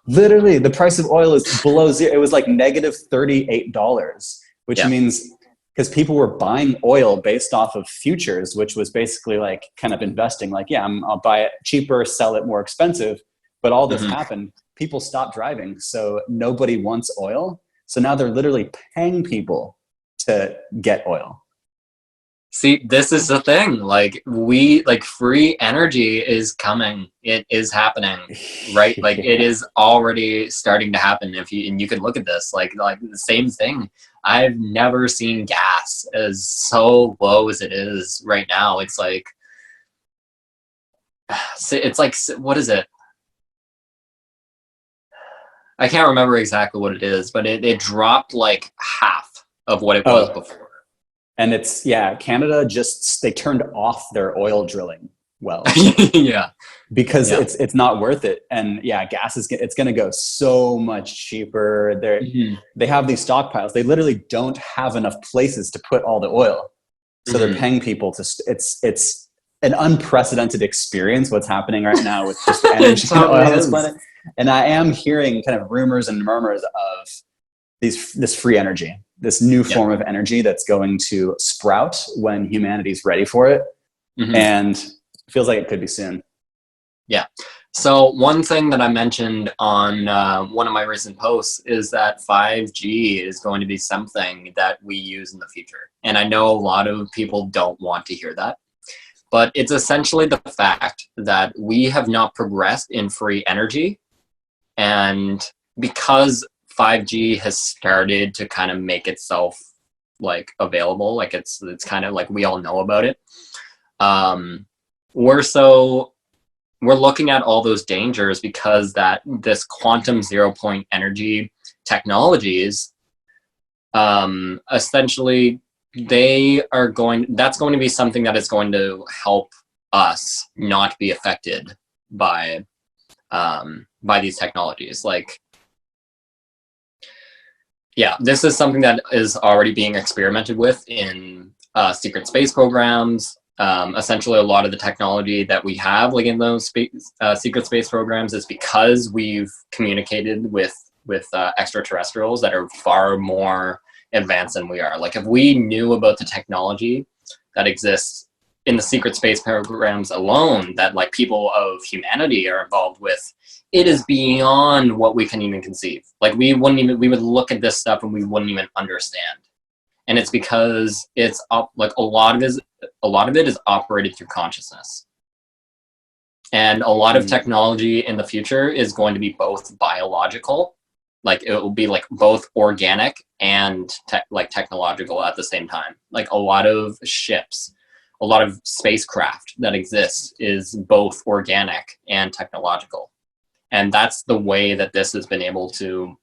literally, the price of oil is below zero. It was like negative $38, which means because people were buying oil based off of futures, which was basically like kind of investing, like, I'll buy it cheaper, sell it more expensive. But all this happened, people stopped driving, so nobody wants oil. So now they're literally paying people to get oil. See, this is the thing. Like free energy is coming. It is happening, right? Like it is already starting to happen. And you can look at this, like the same thing. I've never seen gas as so low as it is right now. It's like, what is it? I can't remember exactly what it is, but it dropped like half of what it was before. And it's, Canada they turned off their oil drilling wells. Because it's not worth it. And gas it's going to go so much cheaper. They have these stockpiles. They literally don't have enough places to put all the oil. So they're paying people it's an unprecedented experience what's happening right now with just the energy and oil on this planet. And I am hearing kind of rumors and murmurs of this free energy, this new form of energy that's going to sprout when humanity's ready for it. And it feels like it could be soon. Yeah. So one thing that I mentioned on one of my recent posts is that 5G is going to be something that we use in the future. And I know a lot of people don't want to hear that. But it's essentially the fact that we have not progressed in free energy. And because 5G has started to kind of make itself like available, like it's kind of like we all know about it. We're looking at all those dangers because this quantum 0-point energy technologies, essentially that's going to be something that is going to help us not be affected by these technologies. Like, this is something that is already being experimented with in secret space programs. Essentially, a lot of the technology that we have, like in those secret space programs, is because we've communicated with extraterrestrials that are far more advanced than we are. Like, if we knew about the technology that exists in the secret space programs alone, that like people of humanity are involved with, it is beyond what we can even conceive. Like, we would look at this stuff and we wouldn't even understand. And it's because it's like a lot of it is operated through consciousness. And a lot of technology in the future is going to be both biological, like it will be like both organic and like technological at the same time. Like a lot of ships, a lot of spacecraft that exists is both organic and technological. And that's the way that this has been able to,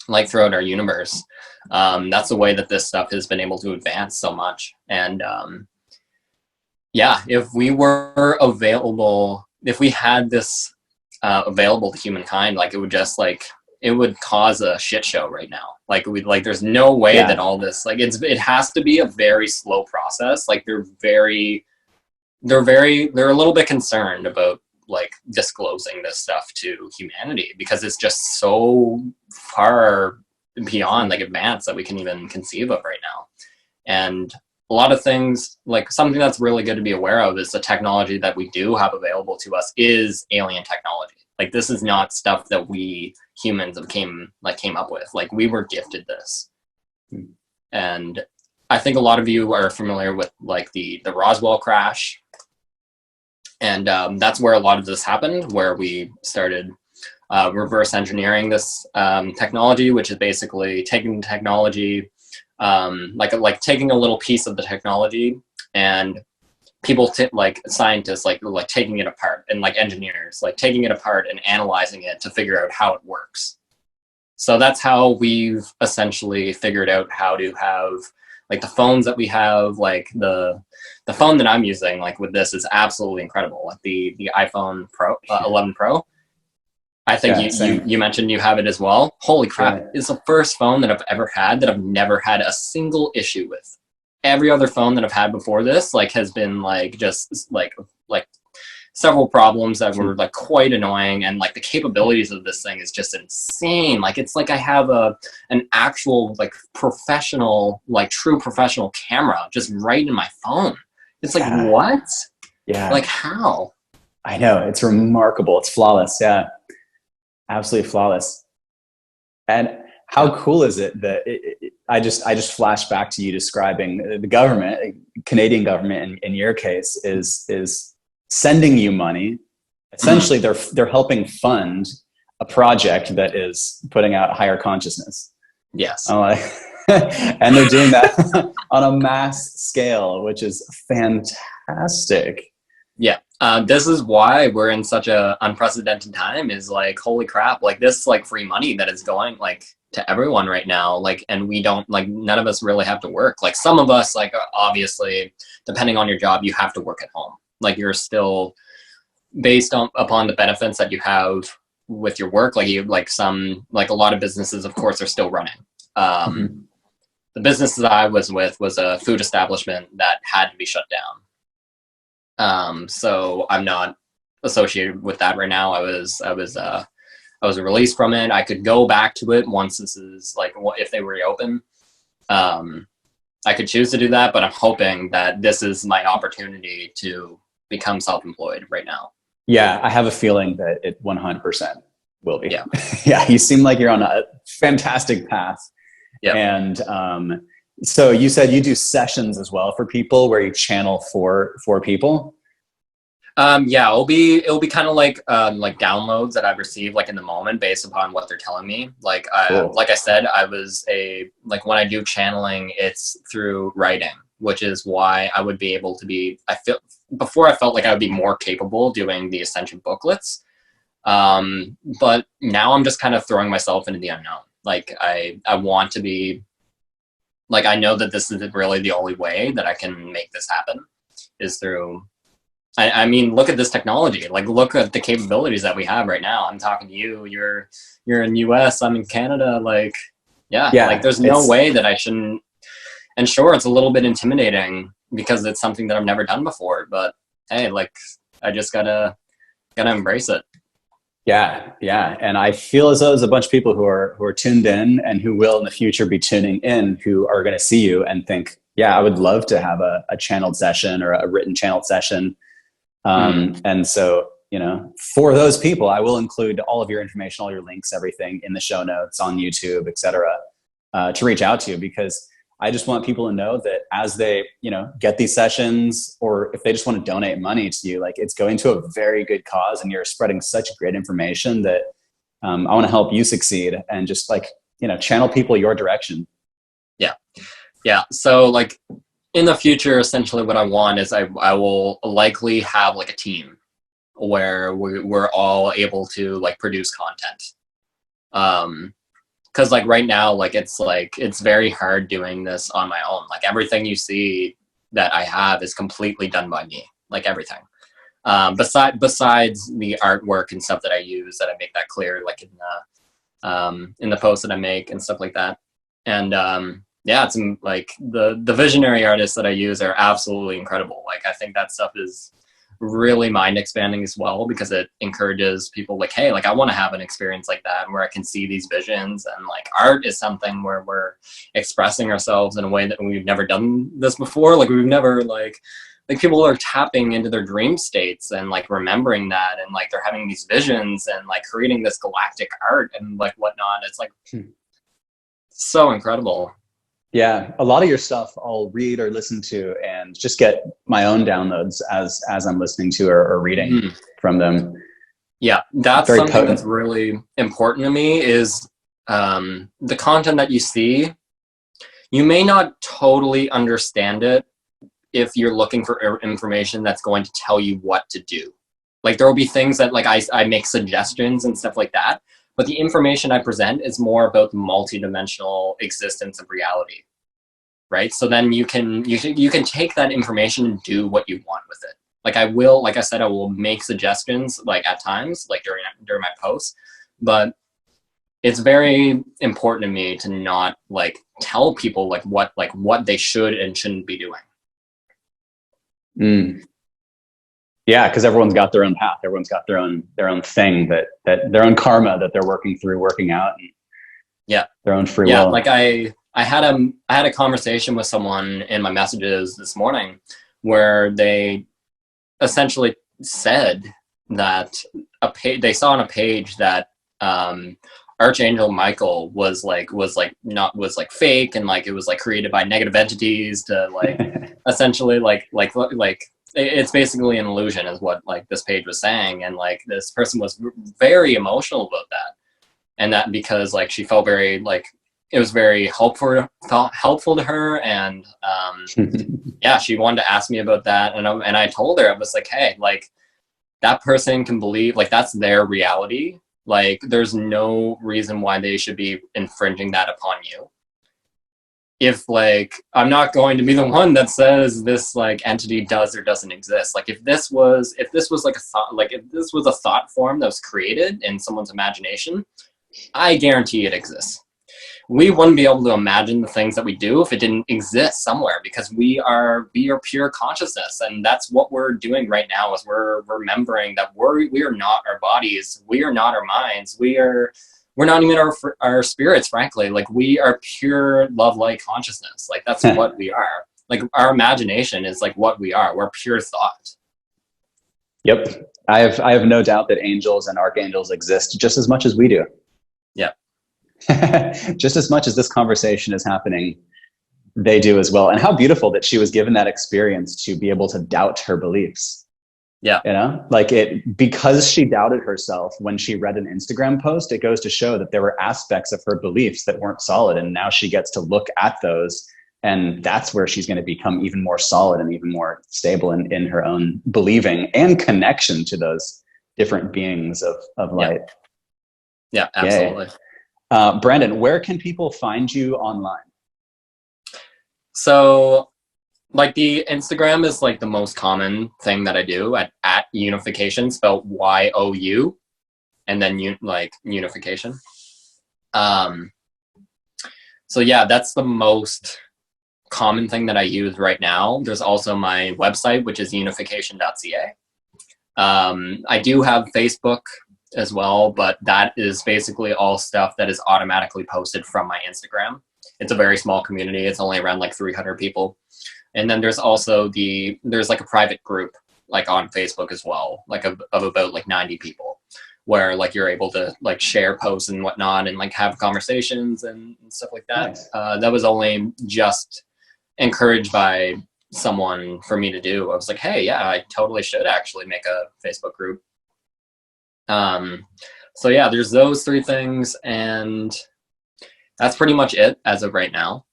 like throughout our universe, that's the way that this stuff has been able to advance so much. And yeah, if we were available, if we had this available to humankind, like it would just like, it would cause a shit show right now. Like we like, there's no way that all this, like it has to be a very slow process. Like they're a little bit concerned about like disclosing this stuff to humanity because it's just so far beyond like advanced that we can even conceive of right now. And a lot of things, like something that's really good to be aware of is the technology that we do have available to us is alien technology. Like this is not stuff that we humans came up with. Like we were gifted this. And I think a lot of you are familiar with like the Roswell crash. And that's where a lot of this happened, where we started reverse engineering this technology, which is basically taking the technology, like taking a little piece of the technology and people like scientists, like taking it apart, and like engineers, like taking it apart and analyzing it to figure out how it works. So that's how we've essentially figured out how to have like the phones that we have, like the phone that I'm using, like with this is absolutely incredible. Like the iPhone Pro 11 Pro. I think you mentioned you have it as well. Holy crap. Yeah. It's the first phone that I've ever had that I've never had a single issue with. Every other phone that I've had before this, like has been like, just like several problems that were like quite annoying. And like the capabilities of this thing is just insane. Like, it's like I have an actual like professional, like true professional camera just right in my phone. It's like, what? Yeah. Like how? I know. It's remarkable. It's flawless. Yeah. Absolutely flawless. And how cool is it that I just flashed back to you describing the government, Canadian government in your case, is sending you money. Essentially, they're helping fund a project that is putting out higher consciousness. Yes. I'm like, and they're doing that on a mass scale, which is fantastic. Yeah. This is why we're in such a unprecedented time, is like, holy crap, like this like free money that is going like to everyone right now. Like, and we don't, like, none of us really have to work. Like some of us, like obviously depending on your job, you have to work at home. Like you're still based upon the benefits that you have with your work. Like you, like some, like a lot of businesses, of course, are still running. The business that I was with was a food establishment that had to be shut down. So I'm not associated with that right now. I was released from it. I could go back to it once this is like, if they reopen. I could choose to do that, but I'm hoping that this is my opportunity to become self-employed right now. Yeah, I have a feeling that it 100% will be. Yeah. Yeah, you seem like you're on a fantastic path. Yeah. And so you said you do sessions as well for people where you channel for people? Yeah, it'll be kind of like downloads that I've received like in the moment based upon what they're telling me. Like, Cool. Like I said, when I do channeling, it's through writing, which is why I would be able to be, I felt like I would be more capable doing the ascension booklets. But now I'm just kind of throwing myself into the unknown. Like I want to be, like, I know that this is really the only way that I can make this happen is through, I mean, look at this technology. Like, look at the capabilities that we have right now. I'm talking to you. You're in US. I'm in Canada. Like, yeah. Like, there's no way that I shouldn't. And sure, it's a little bit intimidating because it's something that I've never done before. But hey, like, I just gotta embrace it. Yeah, yeah. And I feel as though there's a bunch of people who are tuned in and who will in the future be tuning in, who are going to see you and think, yeah, I would love to have a channeled session or a written channeled session. And so, you know, for those people, I will include all of your information, all your links, everything in the show notes on YouTube, etc., to reach out to you, because I just want people to know that as they, you know, get these sessions, or if they just want to donate money to you, like, it's going to a very good cause, and you're spreading such great information that I want to help you succeed and just like, channel people your direction. Yeah. So like in the future, essentially what I want is I will likely have like a team where we're all able to like produce content. Because like right now, like it's very hard doing this on my own. Like everything you see that I have is completely done by me, like everything. Besides the artwork and stuff that I use, that I make that clear, like in the posts that I make and stuff like that. And yeah, it's like the visionary artists that I use are absolutely incredible. Like I think that stuff is really mind expanding as well, because it encourages people like, hey, like I want to have an experience like that where I can see these visions. And like art is something where we're expressing ourselves in a way that we've never done this before. Like we've never like people are tapping into their dream states and like remembering that, and like they're having these visions and like creating this galactic art and like whatnot. It's like so incredible. Yeah, a lot of your stuff I'll read or listen to and just get my own downloads as I'm listening to or reading from them. Yeah, that's Very something potent. that's really important to me is the content that you see. You may not totally understand it if you're looking for information that's going to tell you what to do. Like there will be things that like I make suggestions and stuff like that. But the information I present is more about the multidimensional existence of reality, right? So then you can take that information and do what you want with it. Like I will make suggestions like at times, like during my posts, but it's very important to me to not like tell people like what they should and shouldn't be doing. Yeah, because everyone's got their own path. Everyone's got their own thing that their own karma that they're working out. And their own free will. Like I had a conversation with someone in my messages this morning where they essentially said that they saw on a page that Archangel Michael was fake, and like it was like created by negative entities to like essentially like it's basically an illusion is what like this page was saying. And like this person was very emotional about that, and that because like she felt very like it was very helpful to her. And yeah, she wanted to ask me about that, and I told her, I was like, hey, like that person can believe like that's their reality. Like there's no reason why they should be infringing that upon you. If like I'm not going to be the one that says this like entity does or doesn't exist. Like if this was like a thought, like if this was a thought form that was created in someone's imagination, I guarantee it exists. We wouldn't be able to imagine the things that we do if it didn't exist somewhere, because we are pure consciousness. And that's what we're doing right now, is we're remembering that we are not our bodies. We are not our minds. We're not even our spirits, frankly. Like we are pure love light consciousness. Like that's what we are. Like our imagination is like what we are. We're pure thought. Yep. I have no doubt that angels and archangels exist just as much as we do. Yeah. Just as much as this conversation is happening, they do as well. And how beautiful that she was given that experience to be able to doubt her beliefs. Yeah. You know, like because she doubted herself when she read an Instagram post, it goes to show that there were aspects of her beliefs that weren't solid. And now she gets to look at those, and that's where she's going to become even more solid and even more stable in her own believing and connection to those different beings of light. Yeah, absolutely. Brandon, where can people find you online? So like the Instagram is like the most common thing that I do at Younification, spelled YOU, and then Younification. So yeah, that's the most common thing that I use right now. There's also my website, which is younification.ca. I do have Facebook as well, but that is basically all stuff that is automatically posted from my Instagram. It's a very small community. It's only around like 300 people. And then there's also there's like a private group like on Facebook as well, like of about like 90 people, where like you're able to like share posts and whatnot and like have conversations and stuff like that. Nice. That was only just encouraged by someone for me to do. I was like, hey, yeah, I totally should actually make a Facebook group. So yeah, there's those three things, and that's pretty much it as of right now.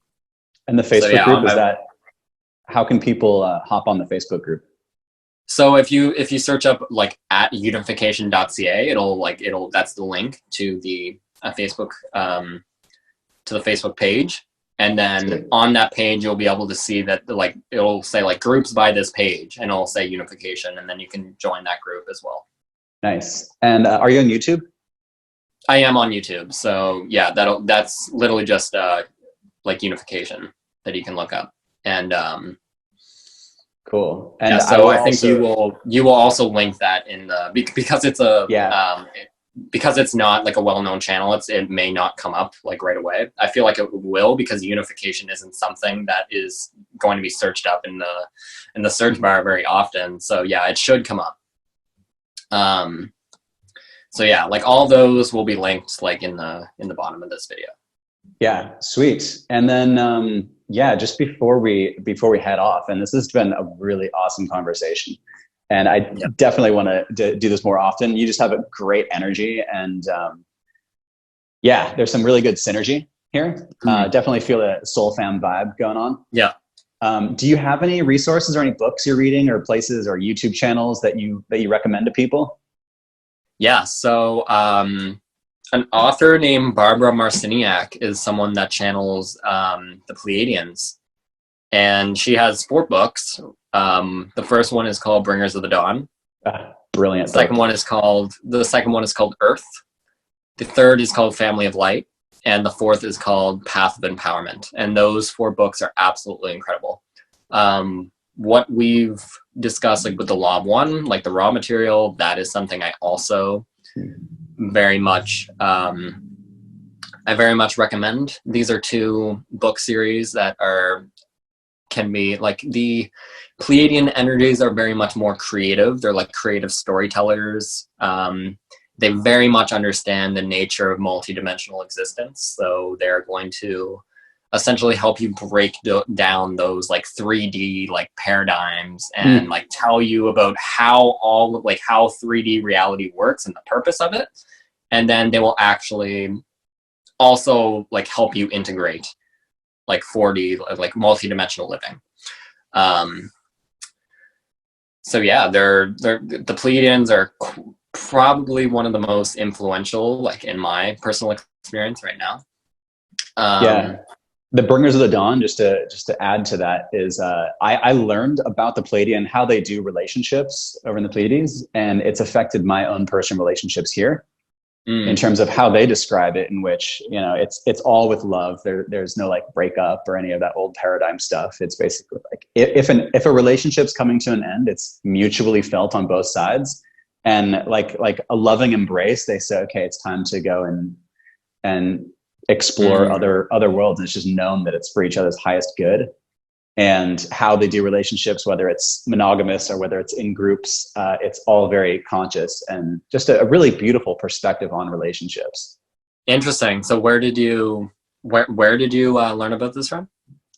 And the Facebook group, is that, how can people hop on the Facebook group? So if you search up like at Younification.ca, that's the link to the Facebook to the Facebook page. And then on that page, you'll be able to see that like it'll say like groups by this page, and it'll say Younification, and then you can join that group as well. Nice. And are you on YouTube? I am on YouTube. So yeah, that's literally just like Younification that you can look up. And cool. And yeah, so I think you will also link that in the, because it's a because it's not like a well-known channel, it may not come up like right away. I feel like it will, because Younification isn't something that is going to be searched up in the search bar very often. So yeah, it should come up. So yeah, like all those will be linked like in the bottom of this video. Yeah, sweet. And then yeah, just before we head off, and this has been a really awesome conversation, and I definitely want to do this more often. You just have a great energy, and yeah, there's some really good synergy here. Definitely feel a soul fam vibe going on. Yeah. Do you have any resources or any books you're reading, or places or YouTube channels that you recommend to people? Yeah. So an author named Barbara Marciniak is someone that channels the Pleiadians, and she has 4 books. The first one is called Bringers of the Dawn. Brilliant. The second one is called Earth. The third is called Family of Light, and the fourth is called Path of Empowerment. And those 4 books are absolutely incredible. What we've discussed, like with the Law of One, like the raw material, that is something I also very much recommend. These are 2 book series that can be like, the Pleiadian energies are very much more creative. They're like creative storytellers. They very much understand the nature of multidimensional existence. So they're going to essentially help you break down those like 3D like paradigms, and like tell you about how how 3D reality works and the purpose of it. And then they will actually also like help you integrate like 4D, like multidimensional living. So yeah, the Pleiadians are probably one of the most influential, like in my personal experience right now. Yeah. The Bringers of the Dawn, just to add to that, is I learned about the Pleiadian, how they do relationships over in the Pleiades, and it's affected my own personal relationships here in terms of how they describe it, in which, you know, it's all with love. There's no like breakup or any of that old paradigm stuff. It's basically like if a relationship's coming to an end, it's mutually felt on both sides, and like a loving embrace. They say, okay, it's time to go and explore other worlds. And it's just known that it's for each other's highest good. And how they do relationships, whether it's monogamous or whether it's in groups, it's all very conscious, and just a really beautiful perspective on relationships. Interesting. So where did you learn about this from?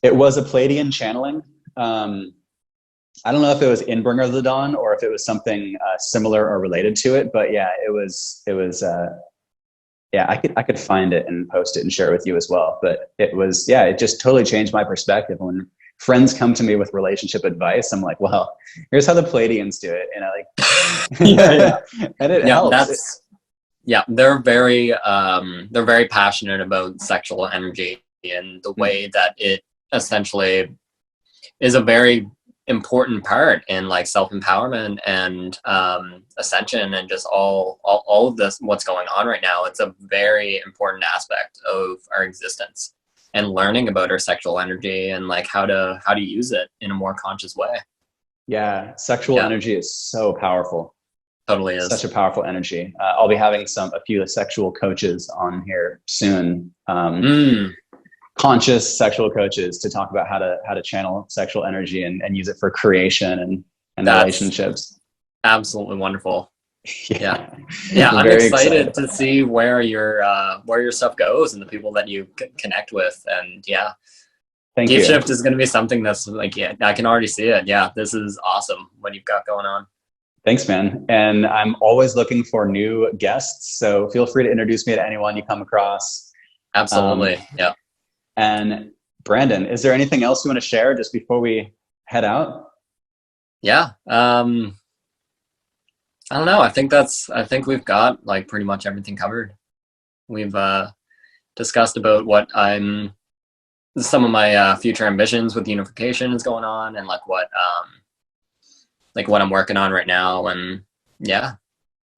It was a Pleiadian channeling. I don't know if it was in Bringer of the Dawn or if it was something similar or related to it, but yeah, it was yeah, I could find it and post it and share it with you as well. But it was, yeah, it just totally changed my perspective. When friends come to me with relationship advice, I'm like, well, here's how the Pleiadians do it. And I like, and it helps. They're very passionate about sexual energy, and the way that it essentially is a very important part in like self-empowerment and ascension, and just all of this, what's going on right now. It's a very important aspect of our existence, and learning about our sexual energy and like how to use it in a more conscious way. Yeah, sexual energy is so powerful. Totally is. Such a powerful energy. I'll be having a few sexual coaches on here soon. Conscious sexual coaches, to talk about how to channel sexual energy and use it for creation and relationships. Absolutely wonderful. Yeah. I'm Very excited to see where your stuff goes and the people that you connect with. And Thank you. Gift shift is going to be something that's like, I can already see it. Yeah, this is awesome what you've got going on. Thanks, man. And I'm always looking for new guests. So feel free to introduce me to anyone you come across. Absolutely. Yeah. And Brandon, is there anything else you want to share just before we head out? Yeah. I don't know. I think we've got like pretty much everything covered. We've discussed about some of my future ambitions with Younification is going on, and like what I'm working on right now. And yeah,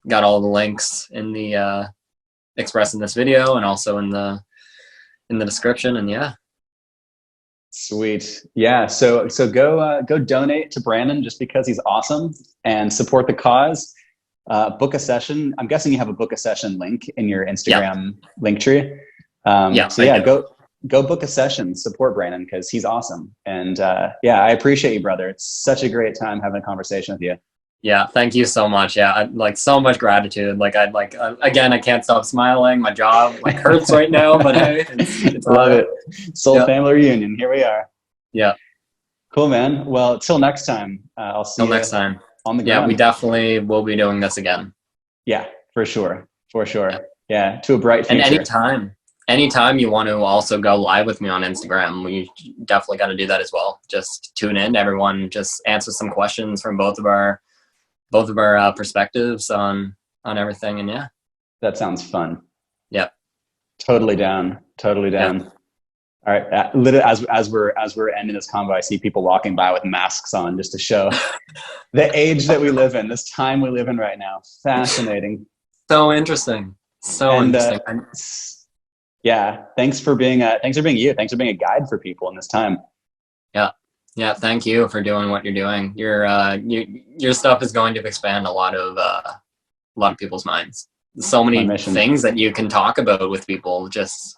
got all the links in the expressed in this video and also in the description. And yeah. Sweet. Yeah. So go donate to Brandon just because he's awesome, and support the cause. Book a session. I'm guessing you have a book a session link in your Instagram link tree. So yeah, go book a session, support Brandon because he's awesome. And yeah, I appreciate you, brother. It's such a great time having a conversation with you. Yeah, thank you so much. Yeah, like so much gratitude. Like again, I can't stop smiling. My jaw like hurts right now, but hey, it's love it. Soul family reunion. Here we are. Yeah. Cool, man. Well, till next time. I'll see you next time on the ground. Yeah, we definitely will be doing this again. Yeah, for sure. Yeah, to a bright future. And anytime you want to also go live with me on Instagram, we definitely got to do that as well. Just tune in, everyone. Just answer some questions from both of our perspectives on everything. And yeah, that sounds fun. Yep. Totally down. Yep. All right. Literally, as we're ending this convo, I see people walking by with masks on just to show the age that we live in, this time we live in right now. Fascinating. So interesting. Interesting. Yeah. Thanks for being you. Thanks for being a guide for people in this time. Yeah. Yeah. Thank you for doing what you're doing. Your stuff is going to expand a lot of people's minds. So many things that you can talk about with people. Just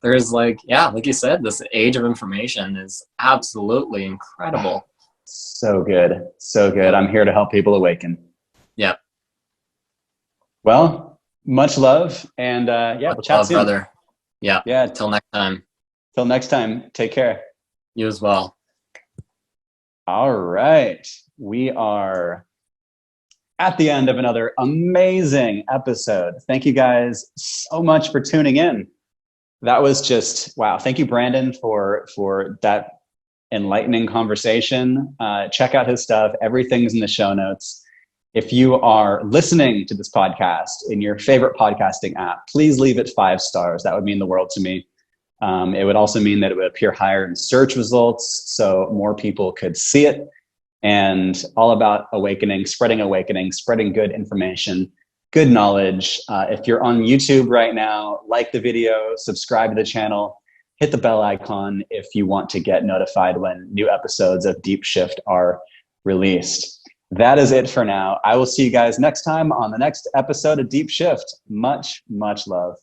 there's like you said, this age of information is absolutely incredible. So good. I'm here to help people awaken. Yep. Well, much love, and we'll chat soon, brother. Yeah. Till next time. Take care. You as well. All right. We are at the end of another amazing episode. Thank you guys so much for tuning in. That was just wow. Thank you, Brandon, for that enlightening conversation. Check out his stuff. Everything's in the show notes. If you are listening to this podcast in your favorite podcasting app, please leave it 5 stars. That would mean the world to me. It would also mean that it would appear higher in search results so more people could see it. And all about awakening, spreading good information, good knowledge. If you're on YouTube right now, like the video, subscribe to the channel, hit the bell icon if you want to get notified when new episodes of Deep Shift are released. That is it for now. I will see you guys next time on the next episode of Deep Shift. Much, much love.